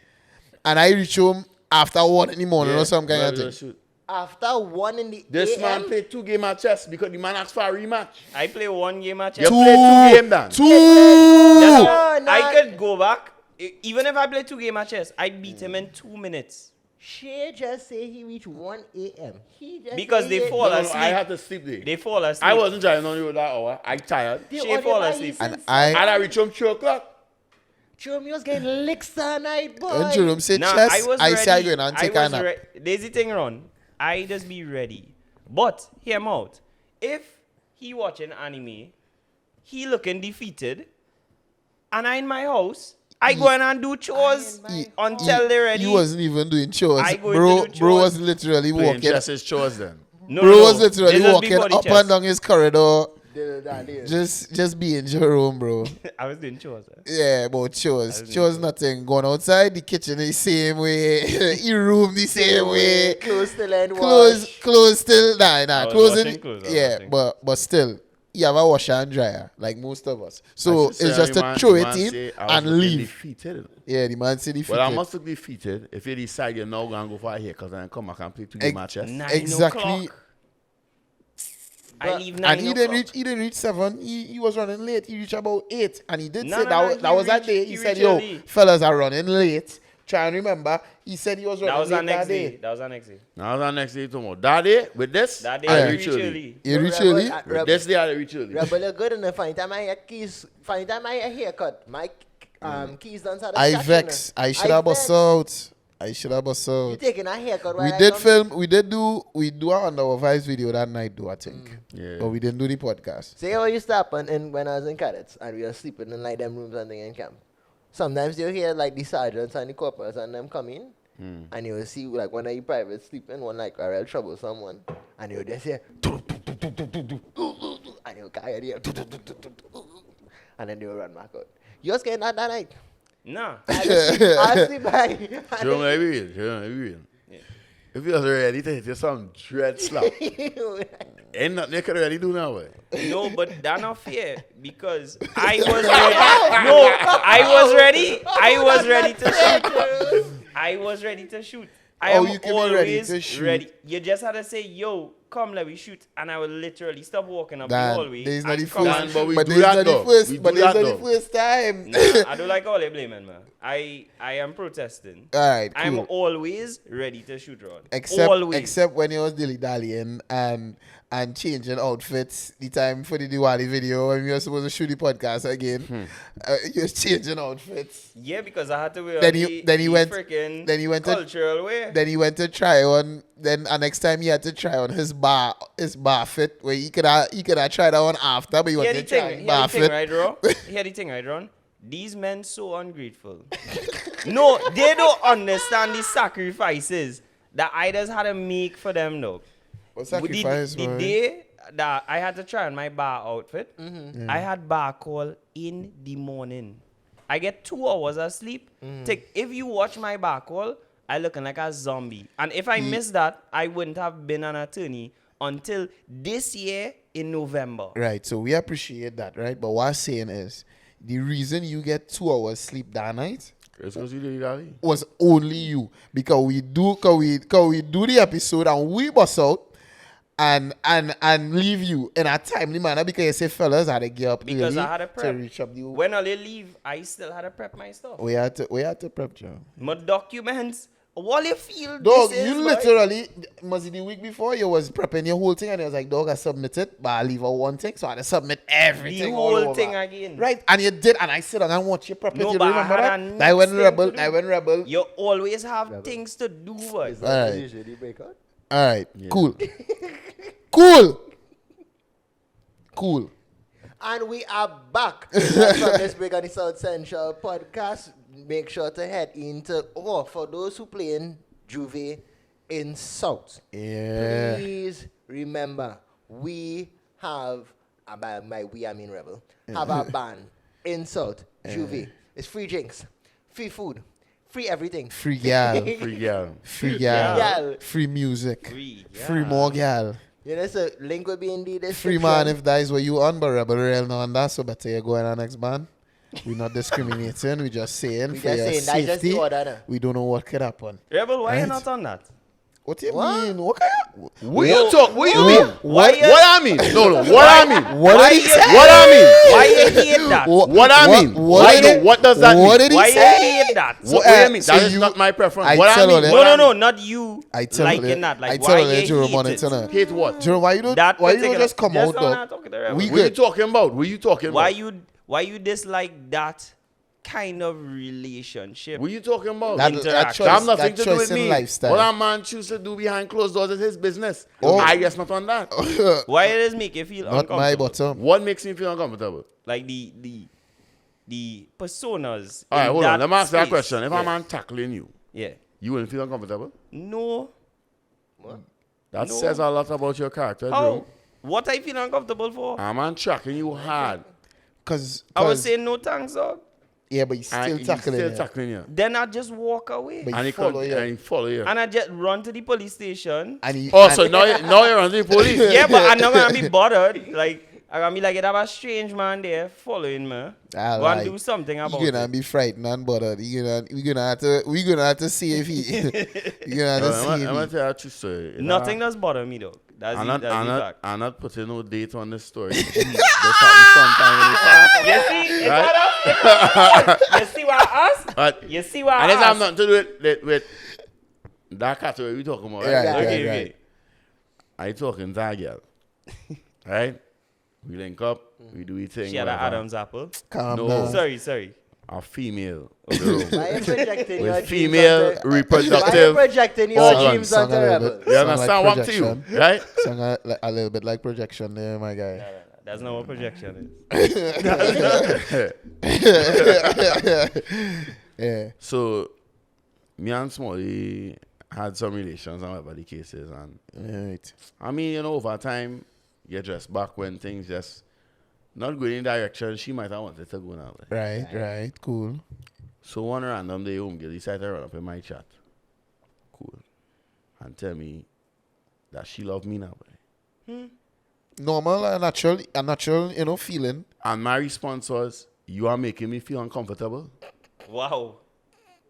And I reach home after 1 in the morning or some kind of thing. Shoot. After 1 in the This AM, man played 2 games at chess because the man asked for a rematch. I play one game at You chess. played 2 games, Dan. Two. That's all. No, I could go back. Even if I play 2 games at chess, I'd beat him in 2 minutes. Shae just say he reached 1 a.m. He just Because say they he- fall No, asleep. I had to sleep there. They fall asleep. I wasn't driving on the road that hour. I tired. They Shae on fall your asleep. bike And since- And I I reach home 3 o'clock. Jerome, you was getting licks that night, boy. when Jerome said Nah, chess, was I say I ready. going and take I a was nap. Lazy thing run. I just be ready. But hear him out. If he watching anime, he looking defeated, and I in my house, I go in and do chores until they're ready. He wasn't even doing chores. I go Bro, into do bro chores. was literally Playing walking. chess is chores then. No, Bro no, was no. literally This is walking before the up chess. and down his corridor. Just Just being Jerome, bro. I was doing chores. Yeah, but chores. doing Chores nothing. Going outside the kitchen the same way. He room the same way. Clothes still and Clothes still I nah. was Closing. washing clothes, I was Yeah, washing. but still, you have a washer and dryer like most of us. So I should it's say, just the to man- throw the it man in say I was and looking leave. Defeated. Yeah, the man said he Well, I fit it. must look defeated if you decide you're now going to go for a haircut and come back and play 2 games at chess. 9 Exactly. o'clock. I leave 9 And he didn't o'clock. reach 7. He was running late. He reached about 8. And he did No, say no, that, no, that he was that reached- day. he He said, reached yo, early. fellas are running late. Try and remember. He said he was running That was late our next that day. day. That was our next day. Now the next day tomorrow. That day, with this, That day I I reach reached early. early. You reach early? With this day, I reach early. Rebel, you're good enough. Find time I hear keys. Find time I hear haircut. My keys done start. I vex. I should have bust out. I should have bust You out. taking a haircut? We while I did come? film. We do our Under Wah Vbyz video that night, though, I think. Yeah. But we didn't do the podcast. Say how you stop and when I was in cadets and we were sleeping in like them rooms and thing in camp. Sometimes you hear like the sergeants and the corporals and them come in and you will see like one of the privates sleeping, one like a real troublesome one, and you just hear and you carry the and then they will run back out. Yours getting that night? Nah. I sleep by. Jerome, let me read. Jerome, let me read. If you was ready to hit you some dread slap, ain't nothing you could really do now, boy. No, but that's not fair because I was ready. No, I was ready. I was ready to shoot. I was ready to shoot. I Oh, am you can be ready always to shoot. ready. You just had to say, yo, come, let me shoot. And I will literally stop walking up the Dan, hallway. there's not and the come first, and but we but do there's that not the though. first, We but do there's that not the though. first time. Nah, I don't like all they blaming, man. I am protesting. All right, I'm cool. always ready to shoot, Rod. Except always. except when you was dilly dallying and changing outfits the time for the Diwali video when we were supposed to shoot the podcast again. You was changing outfits. Yeah, because I had to wear Then the he went freaking then he went to cultural wear. then he went to try on then next time he had to try on his bar fit where he could have tried that one after, but he Hear wanted the to try thing, bar hear the thing, fit. right, Ron? Hear the thing, right, Ron? These men so ungrateful. No, they don't understand the sacrifices that I just had to make for them, though. What sacrifice, The man? day that I had to try on my bar outfit, I had bar call in the morning. I get 2 hours of sleep. If you watch my bar call, I looking like a zombie. And if I miss that, I wouldn't have been an attorney until this year in November. Right, so we appreciate that, right? But what I'm saying is the reason you get 2 hours sleep that night It's because you do legally. was only you. Because we do the episode and we bust out and leave you in a timely manner because you say fellas had to get up Because early I had a prep. to reach up the When all they leave, I still had to prep my stuff. we had to prep, Joe. My documents. What you feel Dog, this is, you boy? literally, must be the week before, you was prepping your whole thing and you was like, dog, I submit it, but I leave out one thing, so I had to submit everything. The all whole over. thing again. Right, and you did, and I sit down and watch you prep it. No, You but I remember had that? a That went next thing rebel, to that do. went rebel. You always have things to do, boy. All right. Usually break out. All right, cool. Cool. Cool. And we are back from this break on the South Central podcast. Make sure to head into, for those who play in Juve in South. Yeah. Please remember, we have, by we I mean Rebel, have a band in South, Juve. It's free drinks, free food, free everything. Free gal. Free girl. Free gal. Gal. Free music. Free, Free more gal. You know, so link will be in the description. Free man if that is what you on, but Rebel Real now and that, so better you go in our next band. We're not discriminating, we just saying We for just your saying, that's just the safety. order now. We don't know what could happen. Rebel, why you Right. not on that? What do you mean? What kind of... What you talk? What you mean? Why What you- I mean? No. What I mean? What Why did he you- say? What I mean? Why you hate that? What I mean? What does that What mean? did Why he you say? hate that? What do you mean? So That is you- not my preference. I What I tell mean? her that- What No, not you I tell liking you, that. Like, I why tell you you, Jerome hate on it? it tonight. Hate what? Jerome, why you don't? That Why you particular- don't just come just out now though? I'm talking to Rebel. We What you good. talking about? What you talking Why about? you dislike that kind of relationship? What you talking about? That Interaction. choice, That have nothing that to do choice with in me. lifestyle. What a man choose to do behind closed doors is his business. Oh. I guess not on that. Why it does make you feel Not my uncomfortable? bottom. What makes me feel uncomfortable? Like the personas. All right, in hold on. that Let me ask that space. question. If yeah. a man tackling you, Yeah. you wouldn't feel uncomfortable? No. That No. says a lot about your character, How? Joe. What I feel uncomfortable for? A man tracking you hard. Cause I was saying no thanks, dog. yeah, but he's And still he's tackling still you. tackling you. Then I just walk away. But And he follow you. and he follow you. And I just run to the police station. And he, Oh, and- so now you're on the police. Yeah, but I'm not gonna be bothered. Like I'm gonna be like, it have a strange man there following me. I Go like- and do something about You're gonna it. be frightened and bothered. We're gonna have to see if he. You're gonna have to see I'm if gonna he. tell you true story. Nothing does bother me though. That's I'm the, not, that's I'm the not, fact. I'm not putting no date on this story. This happened sometime in the past. You see, it's Right? not us. You see what I asked? But You see what and I this have asked? nothing to do with that category we talking about, right? Right, Okay, right, okay. right. I talking to a girl, right? We link up, we do we thing. She had an whatever. Adam's apple. Calm No. down. Sorry. A female girl Why you projecting your with dreams female onto- Why you reproductive. projecting your organs. dreams Sound onto a little Rebel? bit- You sound understand like what I'm to you, projection. right? Sound a little bit like projection there, my guy. No. That's not what projection is. Yeah. So, me and Smalley had some relations and whatever the case is, and Right. I mean, over time, you just back when things just not going in the direction she might have wanted to go now. Right. Cool. So one random day, girl decided to run up in my chat, cool, and tell me that she loved me now. Normal and natural, feeling. And my response was, "You are making me feel uncomfortable." Wow.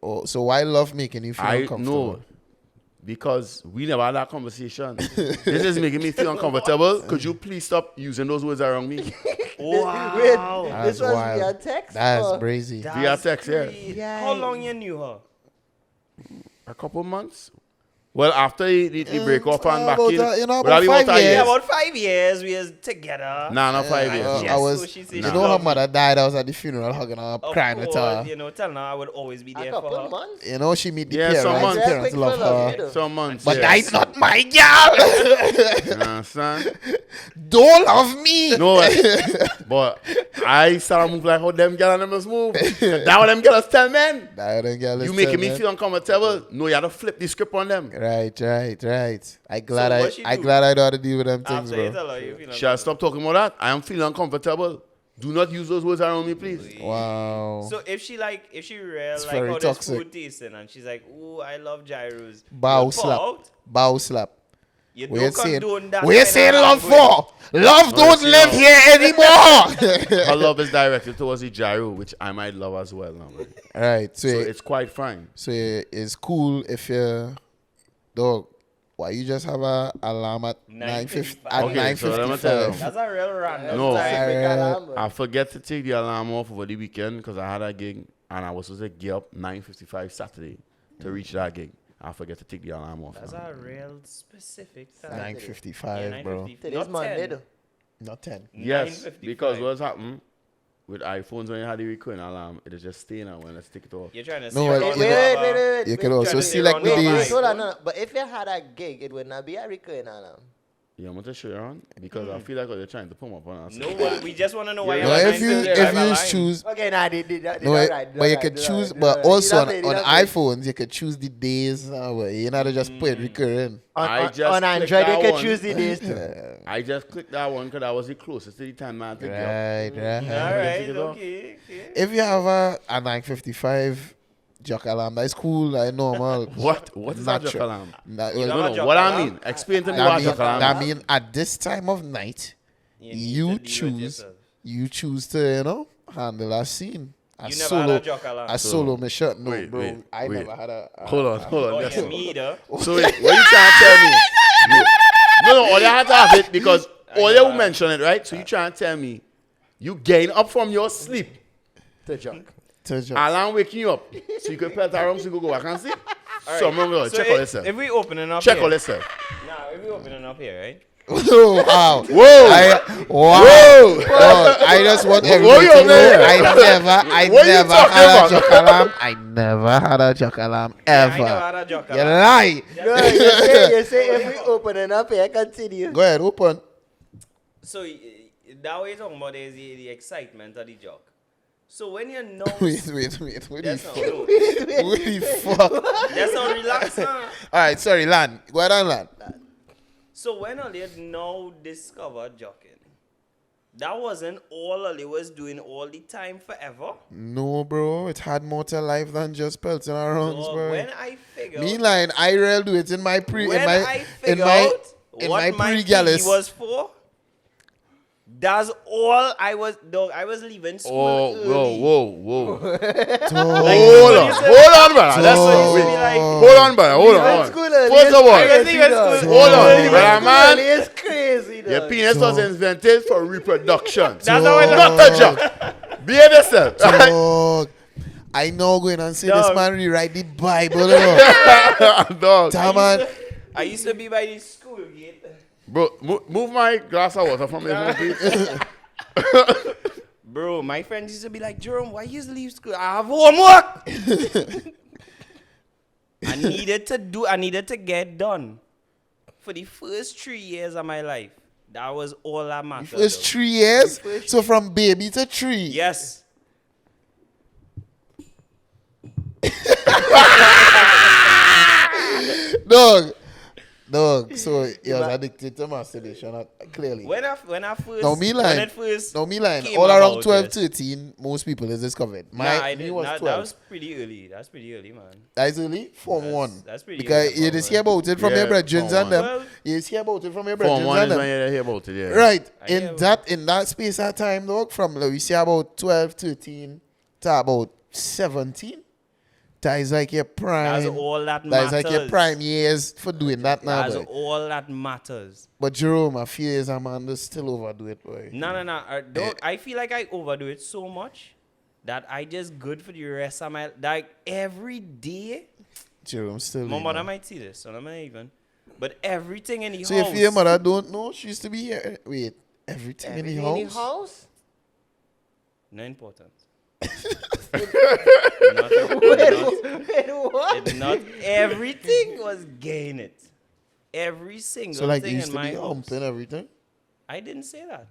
Oh, so why love making you feel I uncomfortable? know, because we never had that conversation. This is making me feel uncomfortable. Could you please stop using those words around me? Wow. Wait, That's this was wild. via text? That's or- crazy. Via text, yeah. Yeah. How long you knew her? A couple months. Well, after the break up and back about in, that, will about that be 5 a years. Yeah, about 5 years we was together. Nah, not 5 years. Yes, I was, so she said you she know, her loved me. mother died. I was at the funeral, hugging her, Of crying with course, her. tell her I would always be A there for couple her. months? You know, she meet the Yeah, parents. some months. Parents Quick love fella, her. you know. Some months. But yeah. that's not my girl. You understand? Don't love me. No, but I started move like how them girls and them must move. That what them girls tell men. Nah, them girl is You making me tell feel uncomfortable. No, you have to flip the script on them. Right. I what she I do? glad I know how to deal with them things, After you bro. tell her you feel Shall I stop talking about that? I am feeling uncomfortable. Do not use those words around me, please. Wow. So if she real It's like very how this toxic. food tasting and she's like, ooh, I love gyros. Bow you slap. pull out? Bow slap. You What you don't saying? condone that. What you kind of saying love language. for? Love don't you live know. here anymore. Her love is directed towards the gyro, which I might love as well now. Man. Right. So it's quite fine. So it's cool if you, dog. Why you just have a alarm at 9:50? At Okay, so let me tell you. 9:55. That's a real random. No, Alarm, I forget to take the alarm off over the weekend because I had a gig and I was supposed to get up 9:55 Saturday to reach that gig. I forget to take the alarm off. That's a real specific time. 9:55, bro. Today's Not Monday, 10. though. Not 10. Yes, 9:55. because what's happened with iPhones when you had the recurring alarm, it is just staying out when let's take it off. You're trying to No, say well, around you the- Wait. You can also trying to say select around the the Wait, days. hold on, no. But if you had a gig, it would not be a recurring alarm. Yeah, I'm going to show you around because I feel like you're trying to put me up on us. No, well, we just want to know why No, you're if you choose, Okay, nah, they that no, right. but you could choose, but also on iPhones, you could choose the days. You know, just put it recurring. I just on clicked Android, you that can one. choose the days too. I just clicked that one because that was the closest to the time man to get up. Right. All right, Take it off. okay. If you have a 9:55 jock alarm, that's cool, like normal. What is that jock Natural. alarm? have No, a jock what I alarm? mean. Explain to me That what mean, jock alarm that is. mean at this time of night, you choose to, handle a scene. A You never solo, had a jock alarm? a solo mission. No, Wait, bro. wait, I wait. never had a. Hold on. Oh, Yes, yeah, sir. me either. So wait, what you trying to tell me? No, all you have to have it because all you mention it, right? So you trying to tell me you gain up from your sleep. To junk. to jock. Alarm waking you up. So you could pelt around so you could go back and sleep. All So right. remember, So check all if- yourself. If we opening up Check here. all yourself. Now, if we opening up here, right? Wow. Whoa! Wow. Whoa! Oh, I just want What everybody you to on know there? I What you never talking had about? a jock alarm. I never had a jock alarm I never ever. had a jock You alarm. lie. No, you say if we opening up here, continue. Go ahead, open. So that way you're talking about is the excitement of the jock. So when you know, Wait. What the that's not fuck? no, What the fuck? that's not relaxed, huh? All right, sorry, Lan. Go ahead and Lan. So when Ali now discovered jocking, that wasn't all Ali was doing all the time forever. No, bro. It had more to life than just pelting around, So bro. when I figured, Me line, I real do it in my pre, when in my, I in figured my, out in what my my pre-gallus. PE was for, that's all I was. Dog, I was leaving school Oh, early. whoa. Like, Hold on, brother. That's Dog. wait. Like, Hold on, brother. Hold on. First of all, hold on, brother, man. It's crazy, Your dog. penis was invented for reproduction. That's how I Not a joke. Behave yourself. Dog. I know going and say this Dog. man rewrite the Bible. You know. Dog. Damn, man. I used to be by the school gate. Bro, move my glass of water from here, please. Bro, my friends used to be like, Jerome, why you leave school? I have homework. I needed to get done. For the first 3 years of my life, that was all that mattered. First though. 3 years. So from baby to 3. Yes. Dog. So you was addicted to masturbation, clearly. When I first, No, me when line. it first No, me line. came All around about, 12, yes. 13, most people is discovered. Nah, I Me did was not. 12. That was pretty early. That's pretty early, man. That's early? Form 1. That's pretty Because early, you Form just one. hear about it from Yeah, your brethren Form and them. one. You just hear about it from your Form brethren 1 and is them. when you hear about it, yeah. Right. I hear In that space of time, dog, from like, we see about 12, 13 to about 17. That is like your prime. That's all that That is matters. like your prime years for doing that now, That's boy. all that matters. But Jerome, I feel as a man that still overdo it, boy. No. Dog, I feel like I overdo it so much that I just good for the rest of my like every day. Jerome still. My doing mother that. might see this, so I'm not even. But everything in the So house. if your mother don't know, she used to be here. Wait, everything in the Everything in house? the house? Not important. Wait, what? It's not everything was gain it. Every single So like you thing used in to my be house. humping everything? I didn't say that.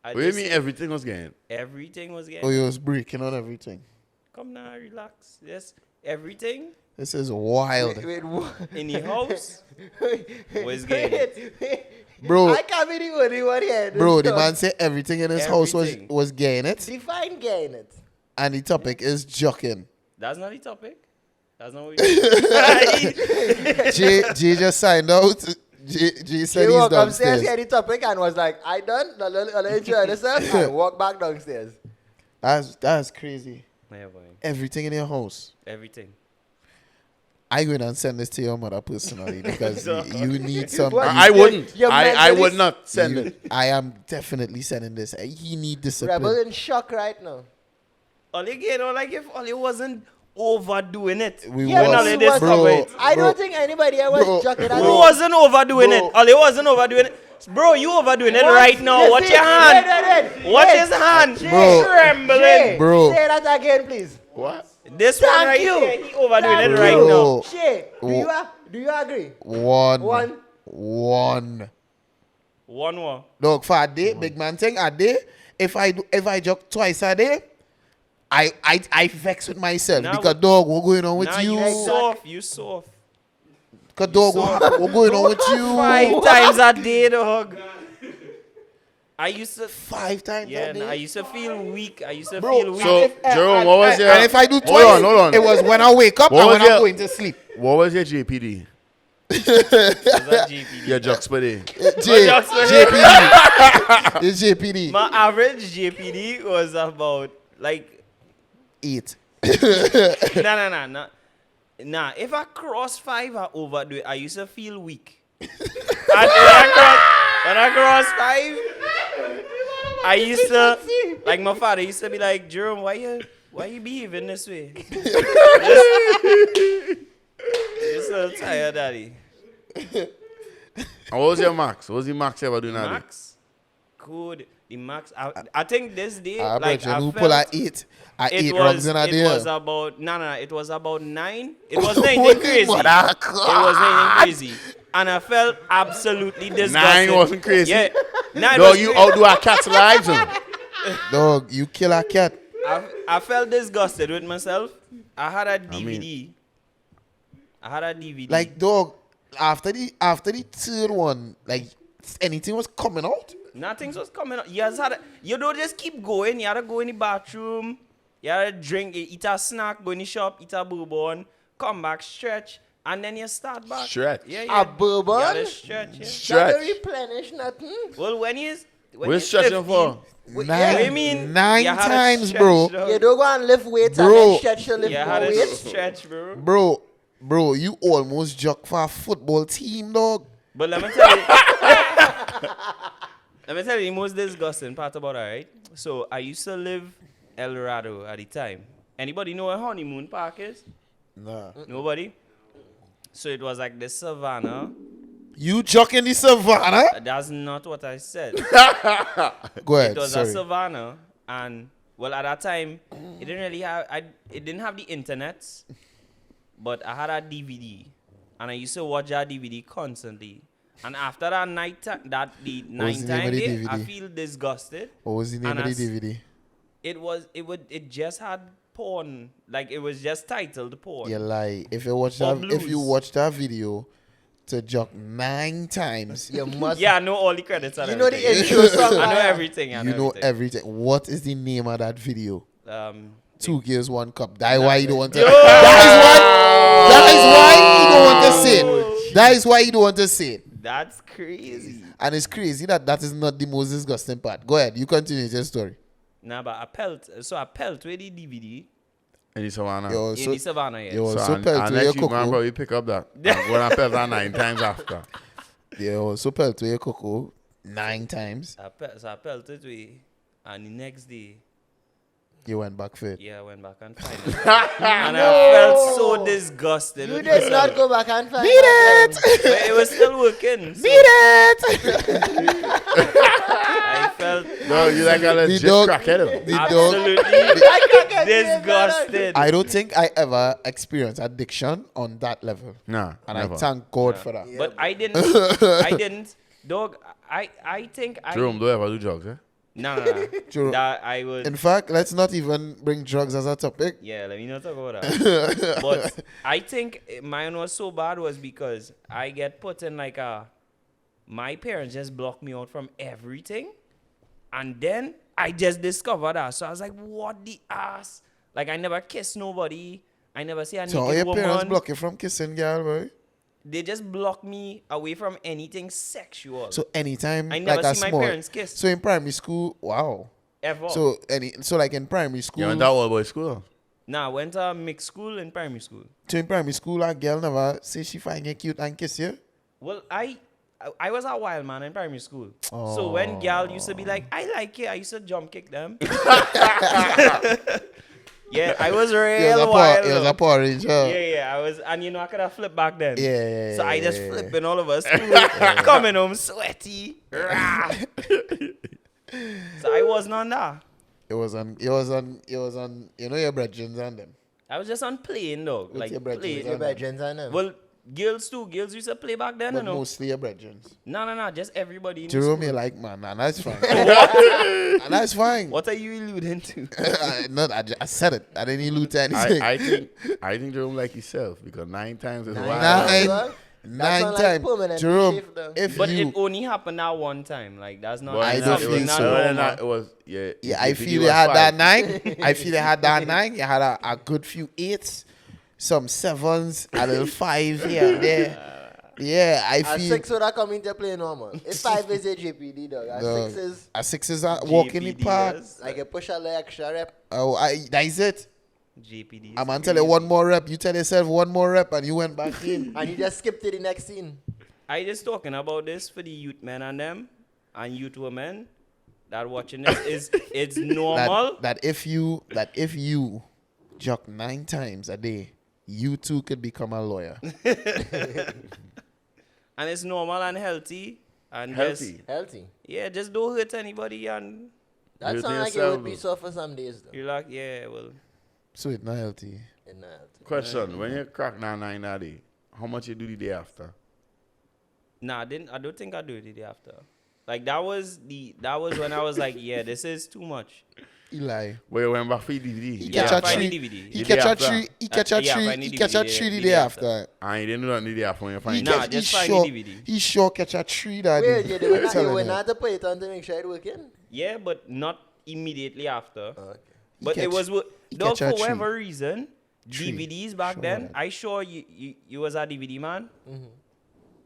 I What do you just mean said everything was getting? everything was gain. Or you was breaking on everything? Come now, relax. Yes, everything This is wild. Wait, what? in the house was gain. Bro, I can't be the only one here. bro, the man said everything in his house Everything. was getting it. Define gain it. And the topic is joking. That's not the topic. That's not what we Jay just signed out. G said He he's walked upstairs, downstairs. he had the topic and was like, I done, I'll enjoy yourself, and walk back downstairs. That's crazy. Yeah, boy. Everything in your house. Everything. I go and send this to your mother personally because you need some. What? I wouldn't. You're I would mentally- not send it. I am definitely sending this. He need discipline. Rebel in shock right now. Ollie, you know, like if Ollie wasn't overdoing it. We Yeah, when was- Ollie but he was- discovered it. I Bro. don't think anybody else was joking at Who all. wasn't overdoing Bro. it? Ollie wasn't overdoing it. Bro, you overdoing it What? right now. Listen, Watch your hand. wait. Watch his hand. Bro. Trembling. Shay, Bro. say that again, please. What? This one Thank right you. here, he overdoing Thank it right you. now. Shay, Oh. do you agree? One. One. One more. Look, for a day, big man thing, a day, if I jog twice a day, I vex with myself Now because dog, what going on with Now you? you soft. You soft. Because dog, what going on with you? 5 times a day, dog. I used to. 5 times Yeah, a day. I used to feel weak. I used to Bro, feel weak. So, Jerome, what was your... And if I do Hold twice, on, hold on. it was when I wake up What and was when I'm your- going to sleep. What was your JPD? Was that GPD? Your Jocks Per day. JPD. It's JPD. My average JPD was about like 8. Nah. If I cross 5 or overdo it, I used to feel weak. And when I cross 5, I used to like my father used to be like, Jerome, why you behaving this way? You're so tired, daddy. And what was your max? What was the max you ever doing that day? Max, good. The max. I think this day, I like bet you I who pull felt at 8. At it 8 was. rugs in a It day. was about It was about 9. It wasn't anything crazy. It wasn't anything crazy, and I felt absolutely disgusted. 9 wasn't crazy. Yeah, 9 No, was you outdo our cat's lives. Dog, you kill a cat. I felt disgusted with myself. I had a DVD. I had a DVD. Like, dog, after the third one, like, anything was coming out? Nothing was coming out. You don't just keep going. You had to go in the bathroom. You had to drink, eat a snack, go in the shop, eat a bourbon, come back, stretch, and then you start back. Stretch. Yeah. A bourbon? You had to stretch, yeah. That Stretch. don't replenish nothing. Well, when We're you're stretching 15, for. what do you mean? 9 You had to times, stretch, bro. dog. You don't go and lift weights and Bro. then stretch your lift You had to weights. stretch, bro. Bro, you almost jock for a football team, dog. But let me tell you. Let me tell you the most disgusting part about it, right? So I used to live El Dorado at the time. Anybody know where Honeymoon Park is? Nah. Nobody? So it was like the savannah. You jock in the savannah? That's not what I said. Go ahead, It was sorry. a savannah, and well, at that time, it didn't really have. It didn't have the internet, but I had a DVD, and I used to watch that DVD constantly. And after that night, the was ninth the name time of the day, I DVD? feel disgusted. What was the name And of I the DVD? It just had porn, like it was just titled porn. You lie. If you watch Or that, if you blues. watch that video to jock 9 times, You must. Yeah, I know all the credits. And You know the everything. intro song. I know man. everything. you know everything. What is the name of that video? 2 Gears 1 Cup. That is why you don't want to. That is why you don't want to say it. That is why you don't want to say it. That's crazy. And it's crazy that is not the most disgusting part. Go ahead. You continue your story. Nah, but I pelt with the DVD In the savannah. Yo, in the savannah. Yeah. yo, So, so and pelt to your next week, man, cocoa. probably pick up that. I'm going to pelt that 9 times after. Yo, so pelt to your cocoa 9 times. I pelted with, and the next day, You went back for it. yeah, I went back and found it. And I felt so disgusted. You with did myself. not go back and find Beat that it! then. But it was still working. So Beat it! I felt No, you like a legit dog- crackhead. The dog. absolutely disgusted. I don't think I ever experienced addiction on that level. Nah, And never. I thank God for that. But I didn't. Dog, I think I. Jerome, don't ever do drugs, eh? No. Jerome. That I would. In fact, let's not even bring drugs as a topic. Yeah, let me not talk about that. But I think mine was so bad was because I get put in like my parents just blocked me out from everything. And then I just discovered that. So I was like, what the ass? Like I never kissed nobody. I never see a So all naked your parents woman. block you from kissing girl, boy? they just block me away from anything sexual. So anytime, I never like a see my small. parents kiss. So in primary school, wow. Ever. So like in primary school. You went to all boys school? Nah, I went to a mixed school in primary school. So in primary school, a girl never say she find you cute and kiss you. Well, I was a wild man in primary school. Oh. So when girl used to be like, I like it, I used to jump kick them. Yeah, I was real wild. It was a Power Ranger. Yeah, I was, and you know, I could have flipped back then. Yeah. So I just flipping all over school, coming home sweaty. So I wasn't on that. It was on, you know, your brethren and them. I was just on playing, dog. With Like your brethren playing. Your brethren and them. Well, girls too. Girls used to play back then, But you know. mostly your brethren. No, just everybody in the Jerome, school. you like, man, and that's fine. And that's fine. What are you alluding to? I said it. I didn't allude to anything. I think Jerome like himself because 9 times is Nine times. Jerome, if But you... it only happened that one time. Like, that's not I don't think so. normal. It was, yeah. Yeah, I feel you had that 9. I feel you had that 9. You had a good few 8s, some 7s, a little 5 here and there. Yeah, I feel... A 6 would have come into play normal. It's 5 is a JPD, dog. A 6 is... a walk in the park. Like a push a little extra rep. Oh, that is it. JPD. I'm going to tell you one more rep. You tell yourself one more rep and you went back in. And you just skipped to the next scene. I just talking about this for the youth men and them and youth women that watching this it's normal. that if you jock 9 times a day, you too could become a lawyer. And it's normal and healthy. And Healthy. Healthy. Yeah, just don't hurt anybody and That sounds like it would be so for some days, though. you're like, yeah, well. So it's not healthy. It's not healthy. Question: when you crack 9 that day, how much you do the day after? Nah, I don't think I do it the day after. Like that was when I was like, yeah, this is too much. Eli. Where you went back for DVD? He catch a tree. He catch a tree. He catch a tree. He catch a tree the day after. And you didn't do that the day after when you find Nah, it. just find the DVD. He sure catch a tree that Wait, day. you went out to put it on to make sure it working? Yeah, but not immediately after. Okay. But it was he dog, catch a for tree. whatever reason, Tree. DVDs back Sure then. that. I sure you was a DVD man. Mm-hmm.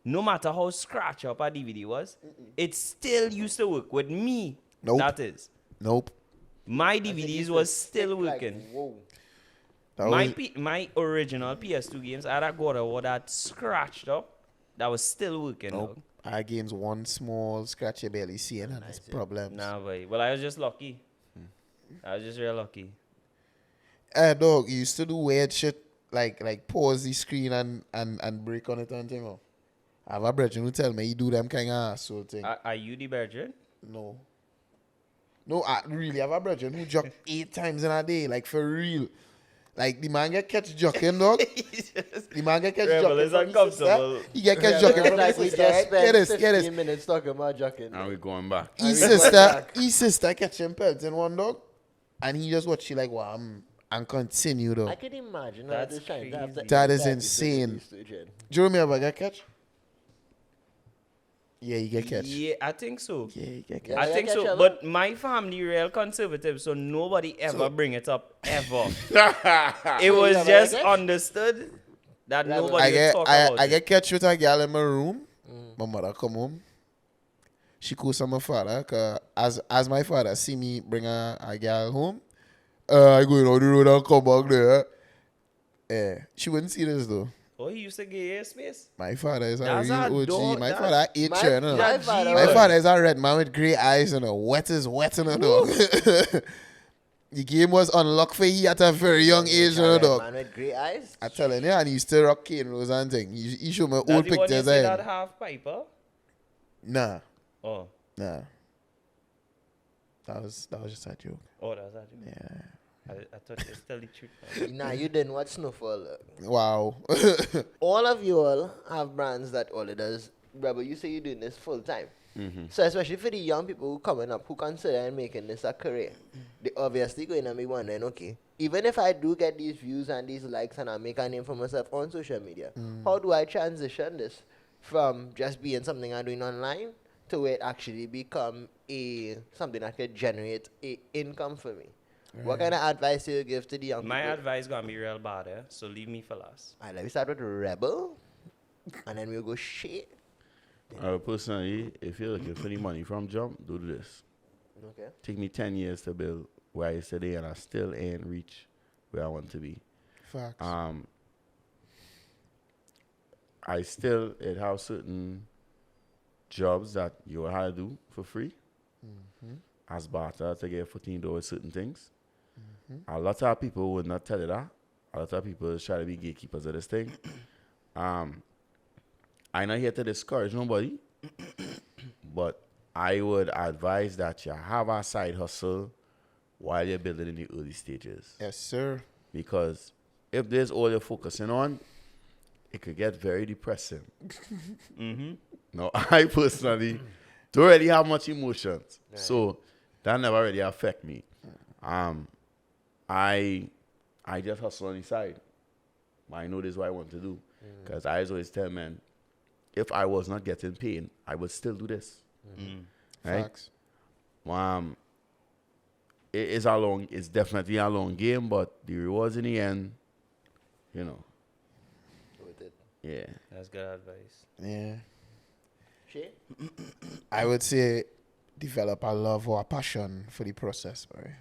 No matter how scratch up a DVD was, it still used to work with me. Nope. That is. Nope. My DVDs was still Like, working. whoa. My original PS2 games, I had a God of War that scratched up, that was still working. Nope. Dog. Our games one small scratch you barely see and that's problems. Nah, boy. Well, I was just lucky. I was just real lucky. Dog, you used to do weird shit like pause the screen and break on it and thing. Oh. I have a brethren who tell me you do them kind of asshole thing. Are you the virgin? No, I really have a brethren who jock 8 times in a day, like for real. Like the man get catch jocking, dog. The man get catch Rebel jocking is from his sister. uncomfortable. He get catch jocking from his Like we sister. just Right? spent Get 15 this. minutes talking about jocking. And we going back. His sister catch him pelting one dog, and he just watch she like wow and continue though. I can imagine. That's Just trying to have crazy. That is that insane. to Jen. Jerome, you ever get catch? Yeah, you get catch. Yeah, I think so. Yeah, you get catch. Yeah, I you think catch so. a lot. But my family real conservative, so nobody ever bring it up ever. It was never just get? understood that Never. nobody I would get talk about I it. get catch with a girl in my room. My mother come home. She calls on my father, cause as my father see me bring a girl home, I go down the road and come back there. She wouldn't see this though. Oh, he used to give you space. My father is a That's real a OG. dog, My that- father ate My- chair, no? my My father was- father is a red man with grey eyes and a wet is wet in a dog. The game was unlocked for he at a very young age, no Alright, dog. man with grey eyes. I telling you, and he used to rock cane rose and thing. He showed me That's old the one you pictures say of that him. half piper? Nah. Oh. That was just a joke. Oh, that's that. Yeah. I thought you tell the truth. Nah, you didn't watch Snowfall. Wow. All of you all have brands that all it does. Rebel, you say you're doing this full time. So especially for the young people who coming up who consider making this a career, they obviously going to be wondering, okay, even if I do get these views and these likes and I make a name for myself on social media, how do I transition this from just being something I'm doing online to where it actually become something that could generate a income for me? What kind of advice do you give to the young My people? advice gonna be real bad, so leave me for last. Alright, let me start with Rebel. and then we'll go Shae. Personally, if you're looking for the money from jump, do this. Okay. Take me 10 years to build where I is today, and I still ain't reach where I want to be. Facts. It have certain jobs that you will have to do for free as barter to get foot in the door with certain things. A lot of people would not tell you that. A lot of people try to be gatekeepers of this thing. I'm not here to discourage nobody, but I would advise that you have a side hustle while you're building in the early stages. Yes, sir. Because if there's all you're focusing on, it could get very depressing. Now, I personally don't really have much emotions, so that never really affect me. I just hustle on the side. I know this is what I want to do. Because I always tell men, if I was not getting paid, I would still do this. Right? Facts. It's definitely a long game, but the rewards in the end, you know. With it. Yeah. That's good advice. Yeah. Shae? I would say develop a love or a passion for the process, right?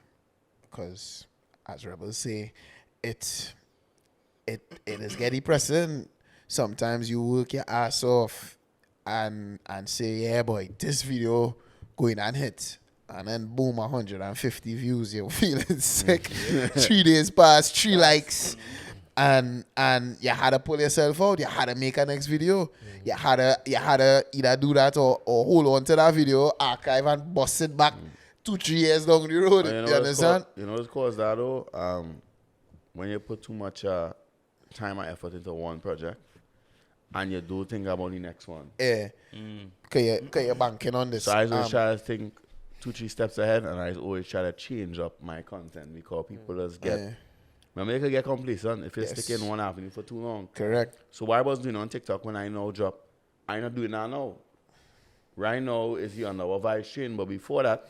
Because, as Rebel say, it is get depressing. Sometimes you work your ass off and say, yeah, boy, this video going and hit. And then boom, 150 views. You're feeling sick. 3 days pass, 3 likes. And you had to pull yourself out. You had to make a next video. You had to either do that or hold on to that video, archive and bust it back 2-3 years down the road. You understand? You know what's caused that though? When you put too much time and effort into one project and you do think about the next one. Yeah. Because you're banking on this. So I always try to think 2-3 steps ahead, and I always try to change up my content because people just get... Remember, you could get complacent if you stick in one avenue for too long. Correct. So what I was doing on TikTok when I now drop, I'm not doing that now. Right now is the under Wah Vbyz train, but before that,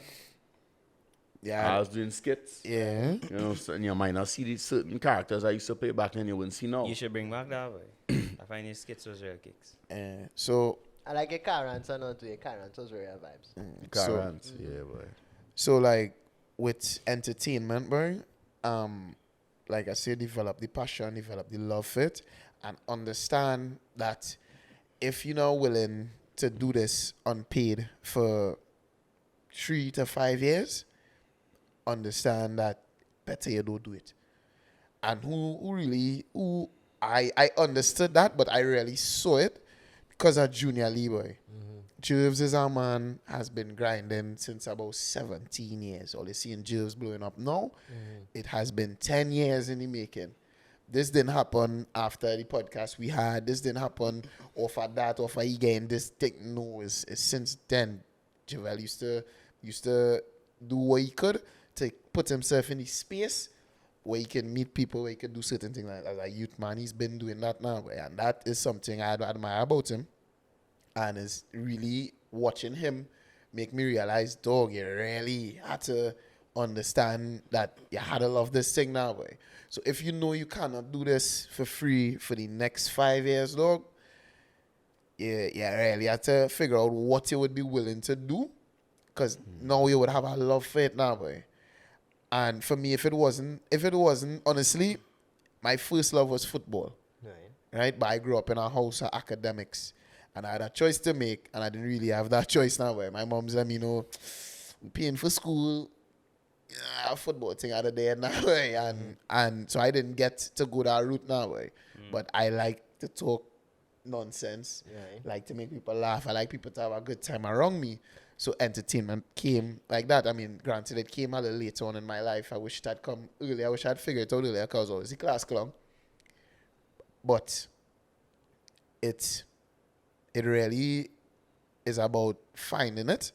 I was doing skits. Yeah. You know, so you might not see these certain characters I used to play back then you wouldn't see now. You should bring back that way. I find your skits was real kicks. So... I like your car rants and not to your car rants was real vibes. Car rants, yeah, boy. So, like, with entertainment, boy, like I said, develop the passion, develop the love for it, and understand that if you're not willing to do this unpaid for 3 to 5 years, understand that better you don't do it. And I understood that, but I really saw it because of Junior Lee, boy. Jervs is a man has been grinding since about 17 years. All you seeing Jervs blowing up now. It has been 10 years in the making. This didn't happen after the podcast we had. This didn't happen off of that, off of again. This thing, no, it's since then. Javel used to do what he could to put himself in the space where he can meet people, where he can do certain things. Like, as a youth man, he's been doing that now. And that is something I admire about him. And it's really watching him make me realize, dog, you really had to understand that you had to love this thing now, boy. So if you know you cannot do this for free for the next 5 years, dog, you really have to figure out what you would be willing to do. Because now you would have a love for it now, boy. And for me, if it wasn't, honestly, my first love was football. Right? But I grew up in a house of academics. And I had a choice to make, and I didn't really have that choice now. Where my mom said, you know, paying for school, football thing out of there now. And so I didn't get to go that route now. But I like to talk nonsense. Like to make people laugh. I like people to have a good time around me. So entertainment came like that. I mean, granted, it came a little later on in my life. I wish it had come earlier. I wish I'd figured it out earlier because I was always a class clown. But it really is about finding it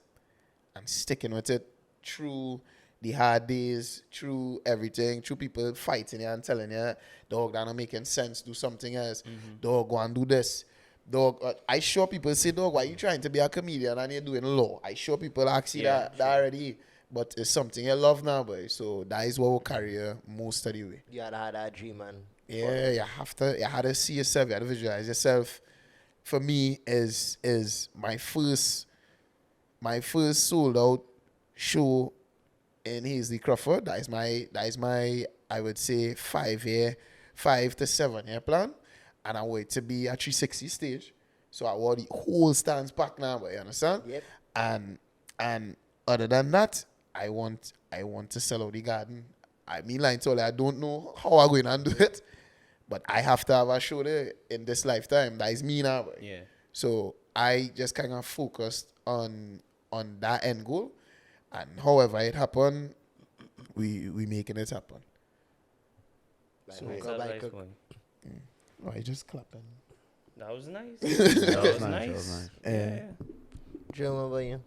and sticking with it through the hard days, through everything, through people fighting you and telling you, dog, that not making sense, do something else. Dog, go and do this. Dog, I sure people say, dog, why you trying to be a comedian and you're doing law? I sure people ask you that already. But it's something you love now, boy. So that is what will carry you most of the way. You had to have that dream, man. Yeah, you had to see yourself, you had to visualize yourself for me is my first sold out show in Hazley Crawford. That is my I would say 5 to 7 year plan. And I want it to be a 360 stage. So I want the whole stands packed now, but you understand? Yep. And other than that, I want to sell out the garden. I mean, like totally, I don't know how I'm going to do it, but I have to have a show there in this lifetime. That is me now. Boy. Yeah. So I just kind of focused on that end goal, and however it happen, we making it happen. So Nice go back advice, cook. boy. Why just clapping? That was nice. That was nice. Yeah. Jerome, what about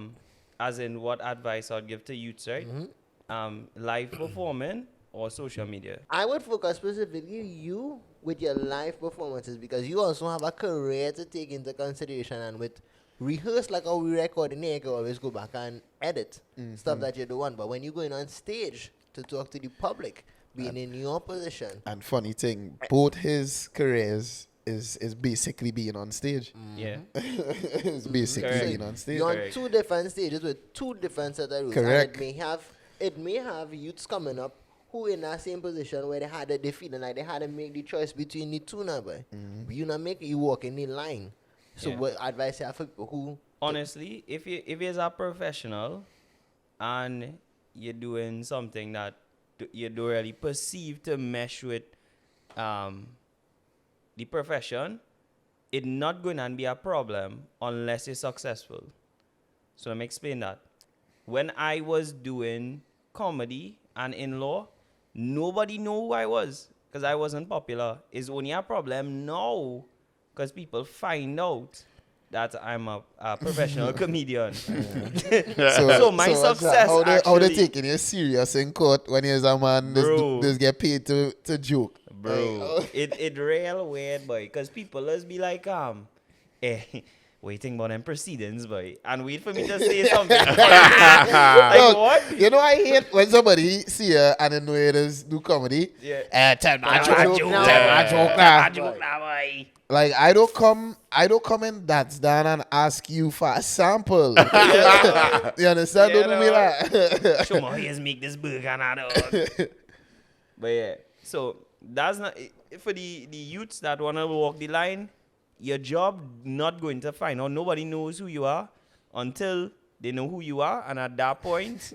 you? As in what advice I'd give to youths, right? Live performing or social media? I would focus specifically you with your live performances because you also have a career to take into consideration, and with rehearse like how we record in here, you can always go back and edit stuff that you don't want. But when you're going on stage to talk to the public, being in your position. And funny thing, both his careers is basically being on stage. Yeah. It's basically Correct. being on stage. You're on two different stages with two different set of rules. Correct. And it may have youths coming up who in that same position where they feeling like they had to make the choice between the two now, boy. You not make you walk in the line. So Yeah. what advice you have for people who Honestly, if you're a professional and you're doing something that you don't really perceive to mesh with the profession, it's not going to be a problem unless you're successful. So let me explain that. When I was doing comedy and in-law, nobody knew who I was because I wasn't popular. It's only a problem now because people find out that I'm a professional comedian. So my success how they actually... taking you serious in court when you're a man just get paid to joke. Bro, it real weird, boy. Because people just be like, waiting about them proceedings, boy. And wait for me to say something. Like, Look, what? You know I hate when somebody see you and they know it is do comedy. Yeah. Tell me a joke joke now. Boy. Like I don't come in that down and ask you for a sample. You understand? Yeah, Don't do me no. like. Show my hands make this burger now, dog. But yeah, so that's not for the youths that wanna walk the line. Your job not going to find out. Nobody knows who you are until they know who you are, and at that point,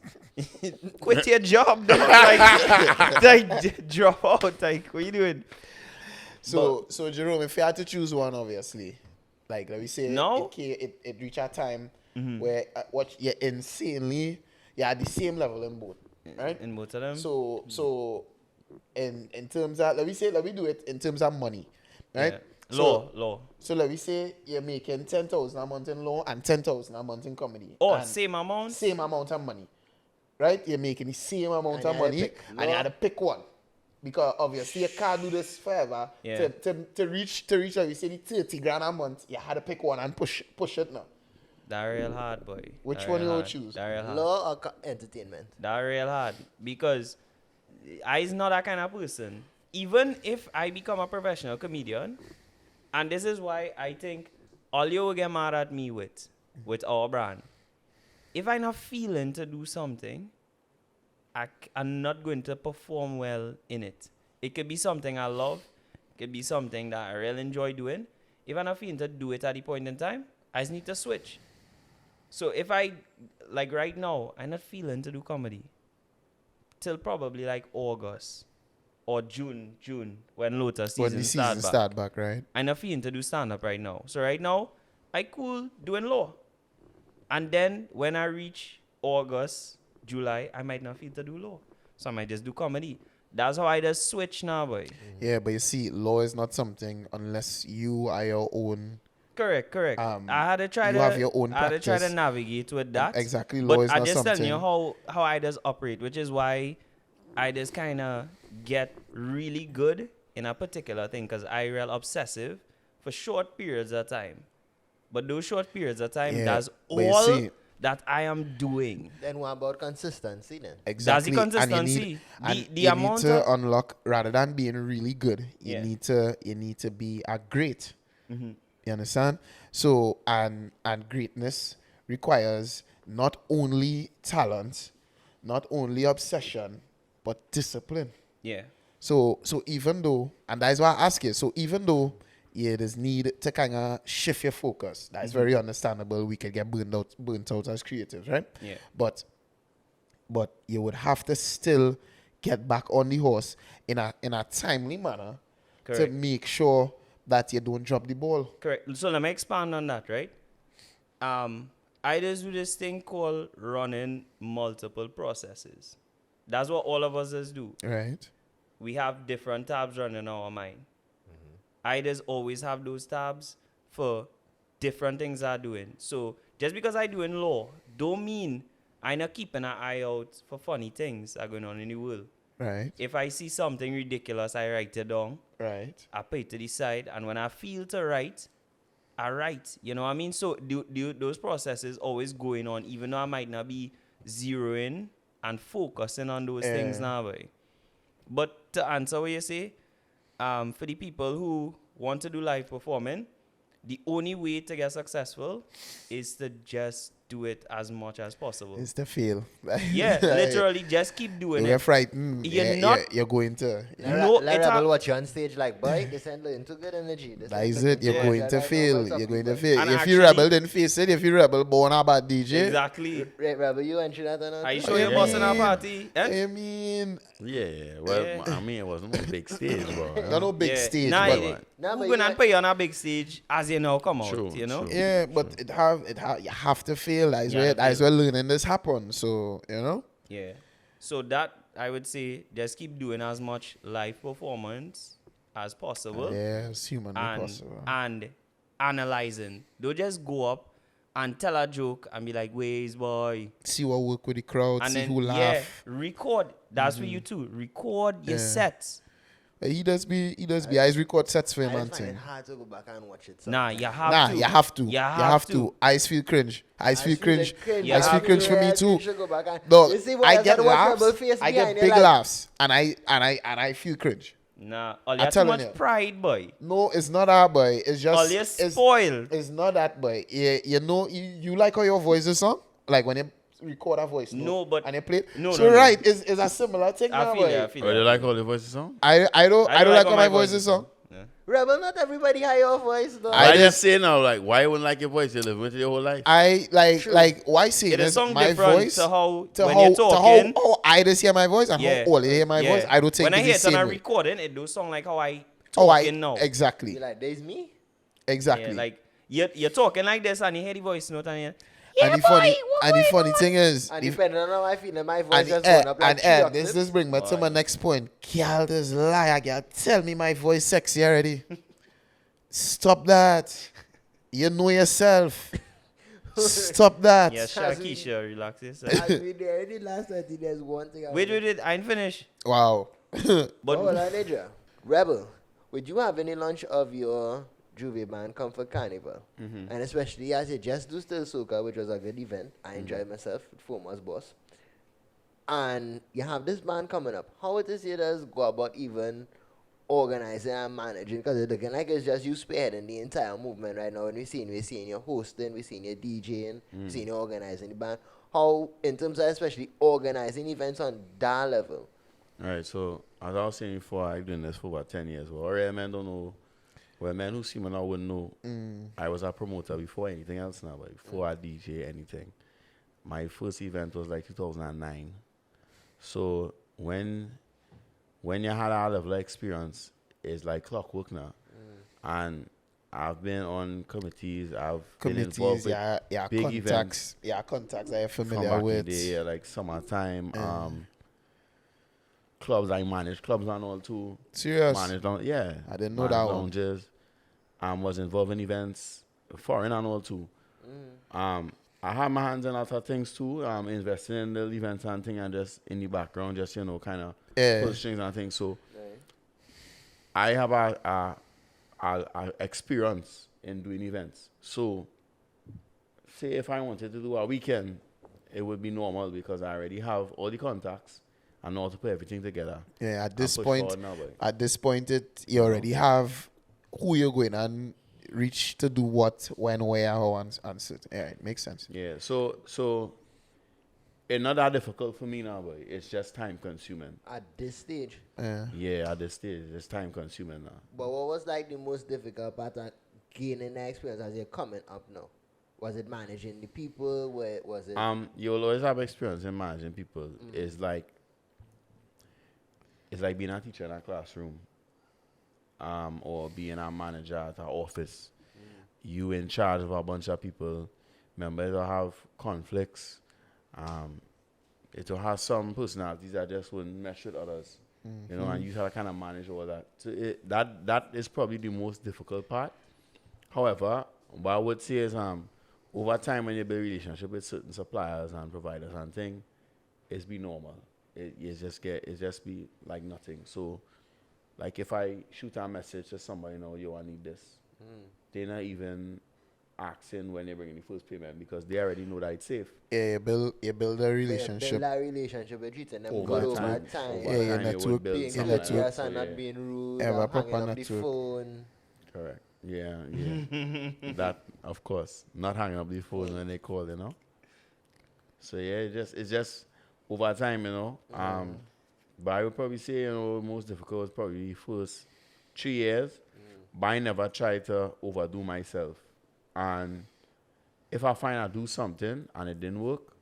quit your job, dog. Like drop out. Like, what you doing? So Jerome, if you had to choose one, obviously, like let me say, No. it reach a time where what you're insanely, you're at the same level in both, right? In both of them. So in terms of let me do it in terms of money, right? Yeah. Law. So let me say you're making 10,000 a month in law and 10,000 a month in comedy. Oh, And same amount. same amount of money, right? You're making the same amount And of you had to money, pick and you law. had to pick one. Because obviously you can't do this forever. Yeah. To reach like we say the 30 grand a month, you had to pick one and push it now. That real hard, boy. Which That one real you would hard. choose? That real hard. law or entertainment? That real hard. Because I's not that kind of person. Even if I become a professional comedian, and this is why I think all you will get mad at me with our brand. If I'm not feeling to do something, I'm not going to perform well in it. It could be something I love. It could be something that I really enjoy doing. If I'm not feeling to do it at the point in time, I just need to switch. So if I, like right now, I'm not feeling to do comedy till probably like August or June, when Lotus When the season season start back. start back, right? I'm not feeling to do stand-up right now. So right now, I cool doing law. And then when I reach August, July, I might not feel to do law. So I might just do comedy. That's how I just switch now, boy. Yeah, but you see, law is not something unless you are your own. Correct. I had to try you have your own I had to try to practice. navigate with that. Exactly, law But is I not just telling something. you how I just operate, which is why I just kind of get really good in a particular thing because I real obsessive for short periods of time. But those short periods of time, Yeah, that's but you all see- that I am doing. Then what about consistency then? Exactly. That's the consistency. And The you amount need to of- unlock rather than being really good. You Yeah. need to be a great. You understand? So and greatness requires not only talent, not only obsession, but discipline. Yeah. So even though, and that's why I ask you, so even though there's need to kind of shift your focus, that's very understandable. We could get burnt out as creatives, right? Yeah. But you would have to still get back on the horse in a timely manner to Correct. make sure that you don't drop the ball. Correct. So let me expand on that, right? I just do this thing called running multiple processes. That's what all of us just do. Right. We have different tabs running in our mind. I just always have those tabs for different things I'm doing. So just because I do in law, don't mean I'm not keeping an eye out for funny things that are going on in the world. Right. If I see something ridiculous, I write it down. Right. I put it to the side, and when I feel to write, I write. You know what I mean? So those processes always going on, even though I might not be zeroing and focusing on those things now. Boy. But to answer what you say, for the people who want to do live performing, the only way to get successful is to just do it as much as possible. It's to fail. Yeah, literally, just keep doing you get it. frightened. You're going to. Let Rebel watch you on stage like, boy, this ain't into good energy. That is it. You're going to fail. You're going to fail. And If actually, you Rebel, then face it. If you Rebel, born a bad DJ. Exactly. Rebel, you and Trinidad. Are you sure you're bossing our party? I mean, Yeah, well, I mean, it wasn't a big stage, bro. no big stage. Nah, but, who gonna put you on a big stage as you now come out, True, you know? true. yeah, but you have to fail. That's You where have to that's where learning this happens. So you know. Yeah. So that, I would say, just keep doing as much live performance as possible. Yeah, it's humanly and, possible. and analyzing. Don't just go up and tell a joke and be like, "Ways, boy." See what work with the crowd. And see then, who laugh. record. That's for you too. Record your sets. He does be. I record sets for him I and find it thing. hard to go back and watch it. Nah, you have to. You have to. You You have have to. to. Eyes feel cringe. Eyes feel cringe. You Eyes feel have to. cringe for me too. No, No, I get laughs. I get big laughs, and I feel cringe. Nah, all you I'm have too telling much you. pride, boy. No, it's not that, boy. It's just. All you spoiled. It's not that, boy. You know, you like how your voice is song? Like when you record a voice. No, but- and you play it. No, So no, no. right, it's a similar thing I now, feel boy. it. I feel Oh, you it. like all the voices on? I don't like how my voice is song. Rebel, not everybody have your voice, though. I just- just say now, like, why you wouldn't like your voice? You live with it your whole life. I like why say It is this? song My different voice to how to when how you're talking. to how I just hear my voice and Yeah. how all you hear my voice. I don't think when I it's hear the it on same a way. recording, it does sound like how I Oh, talking now. exactly, You're like, there's me? exactly. Yeah, like you're talking like this and you hear the voice note and you and the funny thing is, And the- depending on how I feel, my voice and just going up like and 3 this octaves. brings me to my next point. Girl, this liar, girl, tell me my voice sexy already. Stop that. You know yourself. Stop that. yeah, As we- Shakisha, relax yourself. As we did the last 30 days, one thing. wait, I ain't finished. Wow. But Oh, well, Niger. Rebel, would you have any lunch of your Juve band come for Carnival? And especially as you just do Still Soca, which was a good event. I enjoyed myself with Former's boss. And you have this band coming up. How it is you just go about even organizing and managing? Because it's looking like it's just you spearheading the entire movement right now. And we're seeing you hosting, we're seeing you DJing, we're seeing you organizing the band. How, in terms of especially organizing events on that level? All right, so as I was saying before, I've been doing this for about 10 years. Well, already men don't know. Well, men who see me now wouldn't know. I was a promoter before anything else now, but before I DJ anything. My first event was like 2009. So when you had a level of experience, it's like clockwork now. And I've been on committees. I've been involved with big contacts. events. Yeah, contacts that you're From familiar back in with. the day, like summertime. Clubs I managed, clubs and all too. Serious? Managed on, yeah. I didn't know managed that one. lounges. Was involved in events, foreign and all too. I have my hands in other things too. Investing in the events and thing, and just in the background, just kind of pull strings and things. So I have a experience in doing events. So say if I wanted to do a weekend, it would be normal because I already have all the contacts. I know how to put everything together. Yeah, at and this push point, forward now, boy. you already have who you're going and reach to do what, when, where, how, and so. Yeah, it makes sense. Yeah. So it's not that difficult for me now, boy. It's just time consuming. At this stage. Yeah, at this stage, it's time consuming now. But what was like the most difficult part of gaining the experience as you're coming up now? Was it managing the people? Was it? You'll always have experience in managing people. It's like being a teacher in a classroom, or being a manager at an office. You in charge of a bunch of people. Remember, it'll have conflicts. It'll have some personalities that just wouldn't mesh with others. You know, and you have to kind of manage all that. So that is probably the most difficult part. However, what I would say is over time when you build a relationship with certain suppliers and providers and things, it's be normal. It just be like nothing. So like if I shoot a message to somebody, you know, yo, I need this. They're not even asking when they bring in the first payment because they already know that it's safe. Yeah, you build a relationship. Build a relationship with treating them Over good time. over time. Yeah, your network. Being Your courteous network. and not being rude. Have a and proper hanging up the network. phone. Correct. Yeah. That, of course. Not hanging up the phone when they call, you know. So yeah, it's just over time, you know. But I would probably say, you know, most difficult was probably the first 3 years. But I never tried to overdo myself. And if I find I do something and it didn't work,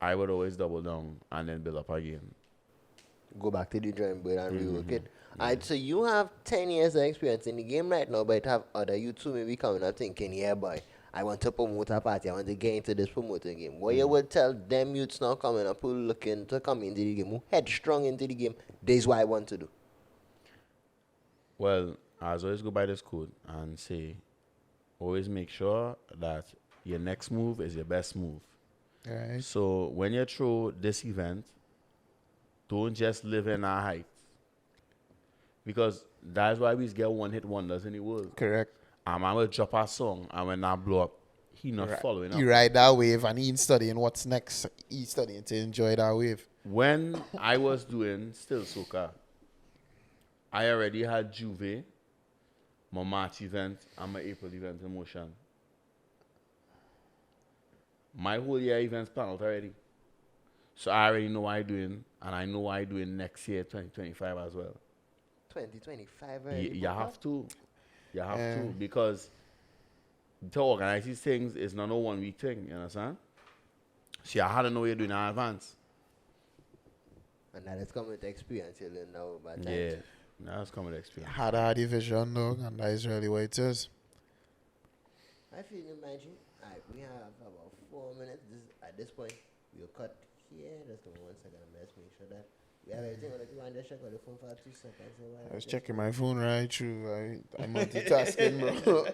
I would always double down and then build up again. Go back to the drawing board and rework it. Alright, so you have 10 years of experience in the game right now, but have other you two maybe coming up thinking, yeah, boy, I want to promote a party, I want to get into this promoting game. What you would tell them youths now coming up who looking to come into the game, who headstrong into the game, this is what I want to do? Well, I always go by this code and say, always make sure that your next move is your best move. Right. So when you throw this event, don't just live in our height. Because that's why we get one-hit wonders in the world. Correct. I will drop a song, and when I blow up, he not following up. You ride that wave, and he ain't studying what's next. He's studying to enjoy that wave. When I was doing Still Soca, I already had Juve, my March event, and my April event in motion. My whole year events planned out already. So I already know what I'm doing, and I know what I'm doing next year, 2025 as well. 2025 already? You have to. You have to, because to organize these things is not a 1 week thing, you understand? So you had to know what you're doing in advance. And that is coming with experience, you learn now about that. Yeah, that's coming with experience. Had a division, dog, and that is really what it is. I feel you, Maggie. Alright, we have about 4 minutes. At this point, we'll cut here. Just give me 1 second. Let's make sure that we have everything on the phone. Just check on the phone for 2 seconds. I was checking my phone right through. I'm multitasking, bro.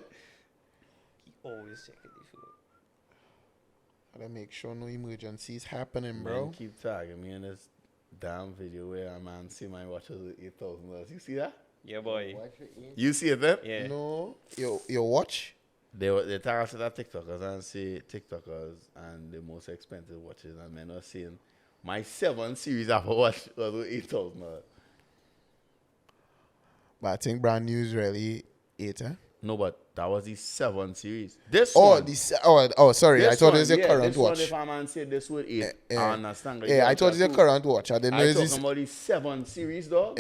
He always checking the phone. Gotta make sure no emergencies happening, bro. Man, keep tagging me in this damn video where a man see my watches with $8,000. You see that? Yeah, boy. You see it then? Yeah. No. Your watch? They tag us to the TikTokers and say TikTokers and the most expensive watches, and men are saying my 7 series Apple Watch was with $8,000. But I think brand new is really 8, eh? No, but that was the 7 series. This Oh, one. Sorry. I thought it was your current this watch. One, if a man said this with 8, I understand. Yeah, I thought it was your current watch. I didn't know I it's talking about the 7 series, dog.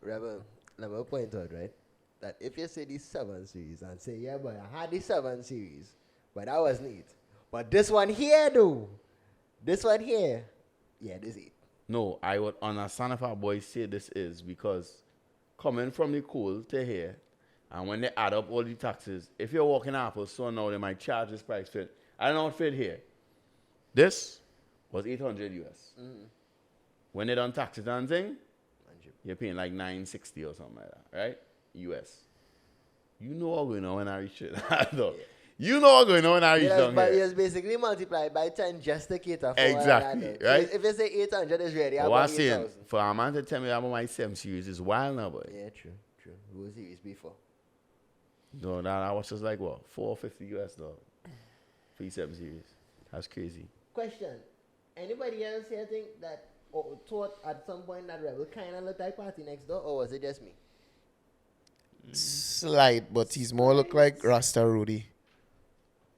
Rebel, let me point out, right, that if you say the 7 series and say, yeah, boy, I had the 7 series, but that was neat. But this one here, though, this one here, yeah, this 8. No, I would understand if our boys say this is because coming from the coal to here, and when they add up all the taxes, if you're walking Apple store now, they might charge this price fit. I don't know what fit here. This was $800 US. When they done taxes and thing, you're paying like $960 or something like that, right? US. You know what's going on when I reach it. You know what's going on when I reach down But here. it's basically multiplied by 10 just to cater for Exactly, all that. right? So if you say 800, it's really But about what I'm saying, 8,000. for a man to tell me about my 7 series is wild now, boy. Yeah, true. Who was series before? No, that watch was like what? $450 US dog. For the 7 series. That's crazy. Question. Anybody else here think that or thought at some point that Rebel kind of looked like Party Next Door, or was it just me? Slight, but he's more look like Rasta Rudy.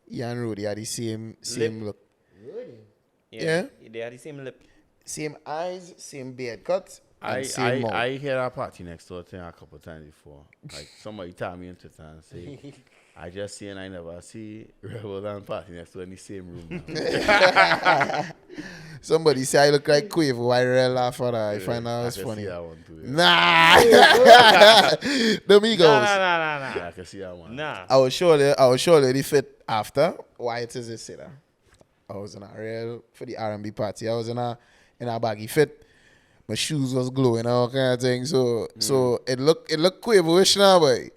He and Rudy are the same look. Really? Yeah. They are the same lip. Same eyes, same beard cut, and I same mouth. I hear a party next door thing a couple of times before. Like somebody tell me into town and say, I just see and I never see Rebel and party next door in the same room. Now. Somebody say I look like Quavo. I really laugh at that. I find out it's can funny. see that one too, yeah. Nah. Domingos. Nah. I can see that one. Nah. I will show you the fit after. Why it is this that? I was in a real for the R&B party. I was in a baggy fit. My shoes was glowing, all kind of thing. So it looked Quavo-ish now, boy.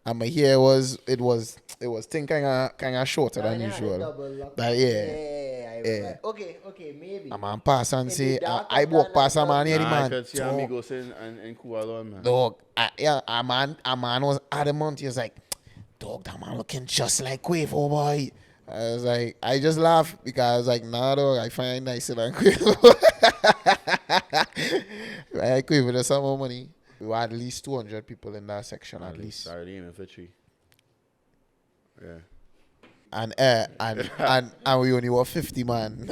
And my hair was thing kind of shorter than usual. But yeah. Okay, maybe. A man pass and say, I walk past a man here, the I man. could see amigos in Couva Lord, man. Dog, a man was adamant. He was like, dog, that man looking just like Quavo, boy. I was like, I just laughed because I was like, nah, dog, I find nicer than Quavo. I Quavo, there's some more money. We were at least 200 people in that section, at least. Sorry, aiming for 3. Yeah. And we only were 50 man.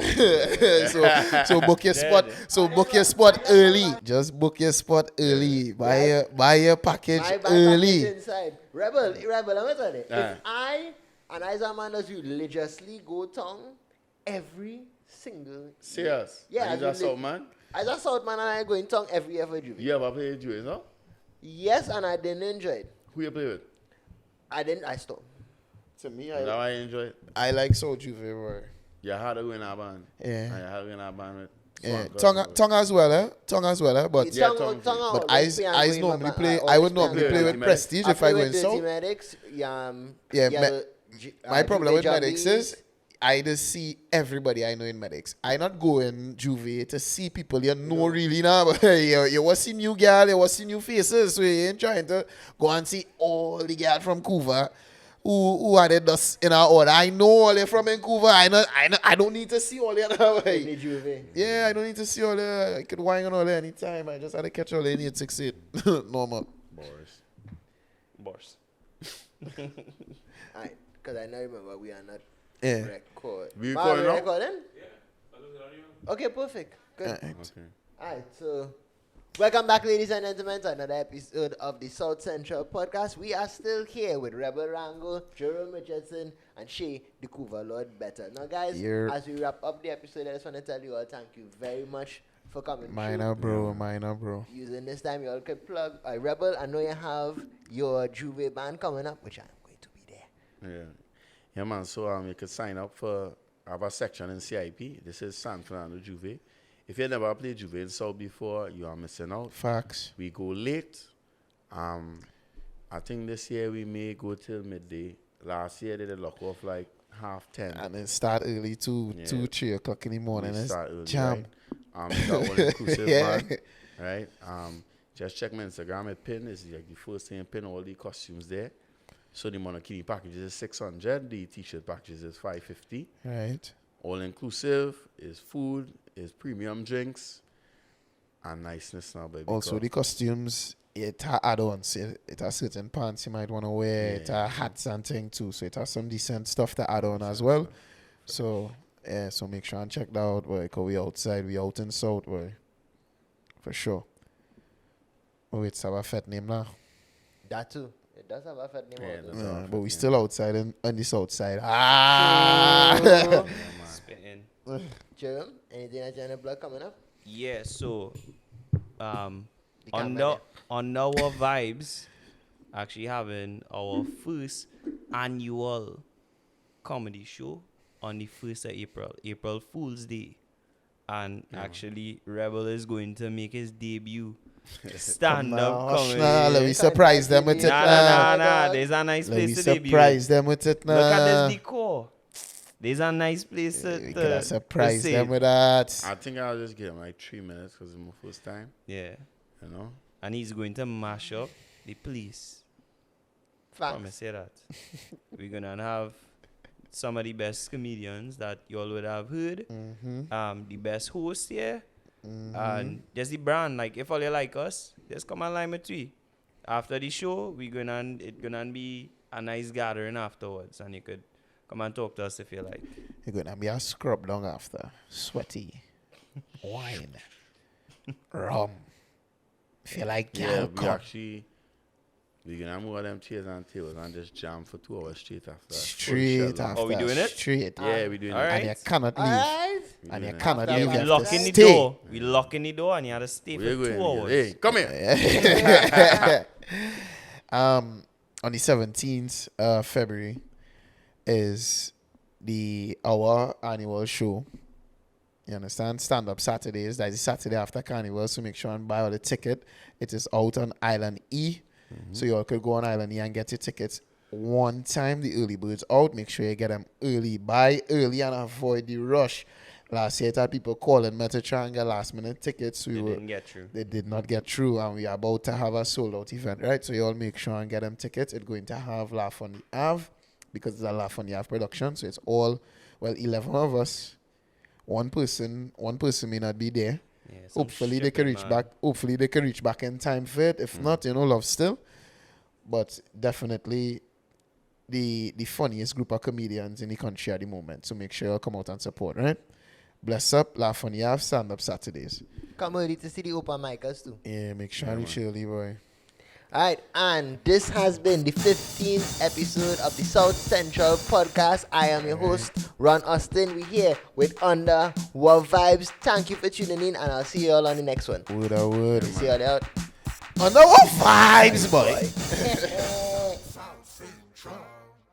so book your spot. So book your spot early. Just book your spot early. Buy your package early. Inside. Rebel, I'm gonna tell you. If I and as a man as you religiously go tongue every single Serious? Yeah. As a South man? As a South man and I go in tongue every year for Juve. You ever played Juve, no? Yes, and I didn't enjoy it. Who you play with? I stopped. To me, Now I enjoy it. I like Soul Juve, boy. You had to win our band. Yeah. You had to win our band with. Yeah, tongue as well, eh? Tongue as well, eh? But But I normally play. I would normally play with Prestige if I go in South. Medics, my problem with Medics is I just see everybody I know in Medics. I not go in Juve to see people you know really now. But you want see new girl, you want see new faces. So you ain't trying to go and see all the girl from Couva who are the dust in our order. I know all they from in Couva. I don't need to see all the other way. Yeah, I don't need to see all the. I could whine on all the anytime. I just had to catch all the 868. Normal. Boris. Alright, because I now remember we are not record. We recording now? Recording? Yeah. Okay, perfect. Good. Alright, so welcome back, ladies and gentlemen, to another episode of the South Central Podcast. We are still here with Rebel Rango, Jerome Richardson, and Shae, the Couva Lord Bethel. Now, guys, as we wrap up the episode, I just want to tell you all thank you very much for coming. Minor bro. Using this time, you all could plug. Rebel, I know you have your Juve band coming up, which I'm going to be there. Yeah, man. So you can sign up for our section in CIP. This is San Fernando Juve. If you never played Juve in South before, you are missing out. Facts. We go late. I think this year we may go till midday. Last year they did lock off like 10:30. And then start early 2-3 o'clock in the morning. We start early, jam. Right? It's all inclusive, man. Right? Just check my Instagram at pin. It's like the first thing, pin all the costumes there. So the monokini packages is 600. The t-shirt packages is 550. Right. All inclusive is food, is premium drinks, and niceness now, baby. Also the costumes, it has add-ons. It has certain pants you might want to wear. It has hats and things too. So it has some decent stuff to add on as well. So so make sure and check that out, boy. Cause we outside, we out in South, boy. For sure. Oh, it's our fat name now. That too. It does have a fat name. But we still outside on the south side. Spitting. Jerome, anything that you want to plug coming up? Yeah, so on Wah Vbyz, actually having our first annual comedy show on the 1st of April Fool's Day. And actually, Rebel is going to make his debut. Stand-up comedy. Let me surprise them with it. Nah. There's a nice place to debut. Surprise them with it. Look at this decor. There's a nice place to surprise them with that. I think I'll just give him like 3 minutes because it's my first time. Yeah. You know? And he's going to mash up the place. Facts. Let me say that. We're going to have some of the best comedians that you all would have heard. The best host here. And just the brand. Like, if all you like us, just come and line with 3. after the show, it's gonna be a nice gathering afterwards, and you could come and talk to us if you like. You're gonna be a scrub down after. Sweaty. Wine. Rum. If you like alcohol. We gonna move all them chairs and tables and just jam for 2 hours straight after. Straight after. Oh, we doing it? Straight. Yeah, we doing it. And you cannot leave. And you cannot leave. We You lock have to in the stay. door. We lock in the door, and you have to stay for 2 hours. Hey, come here. On the 17th February is our annual show. You understand? Stand Up Saturdays. That is Saturday after Carnival. So make sure and buy all the ticket. It is out on Island E. So you all could go on Island E and get your tickets one time. The early birds out. Make sure you get them early. Buy early and avoid the rush. Last year, I had people calling me to try and get last minute tickets. Didn't get through. They did not get through, and we are about to have a sold out event, right? So you all make sure and get them tickets. It's going to have Laugh on the Ave because it's a Laugh on the Ave production. So it's all 11 of us. One person may not be there. Yeah, Hopefully they can reach back. Hopefully they can reach back in time for it. If not, love still. But definitely the funniest group of comedians in the country at the moment. So make sure you come out and support, right? Bless up, Laugh on the Ave, Stand Up Saturdays. Come early to see the open micers too. Yeah, make sure you reach early, boy. Alright, and this has been the 15th episode of the South Central Podcast. I am your host, Ron Austin. We're here with Wah Vbyz. Thank you for tuning in, and I'll see you all on the next one. Word. See you all out. Wah Vbyz, boy.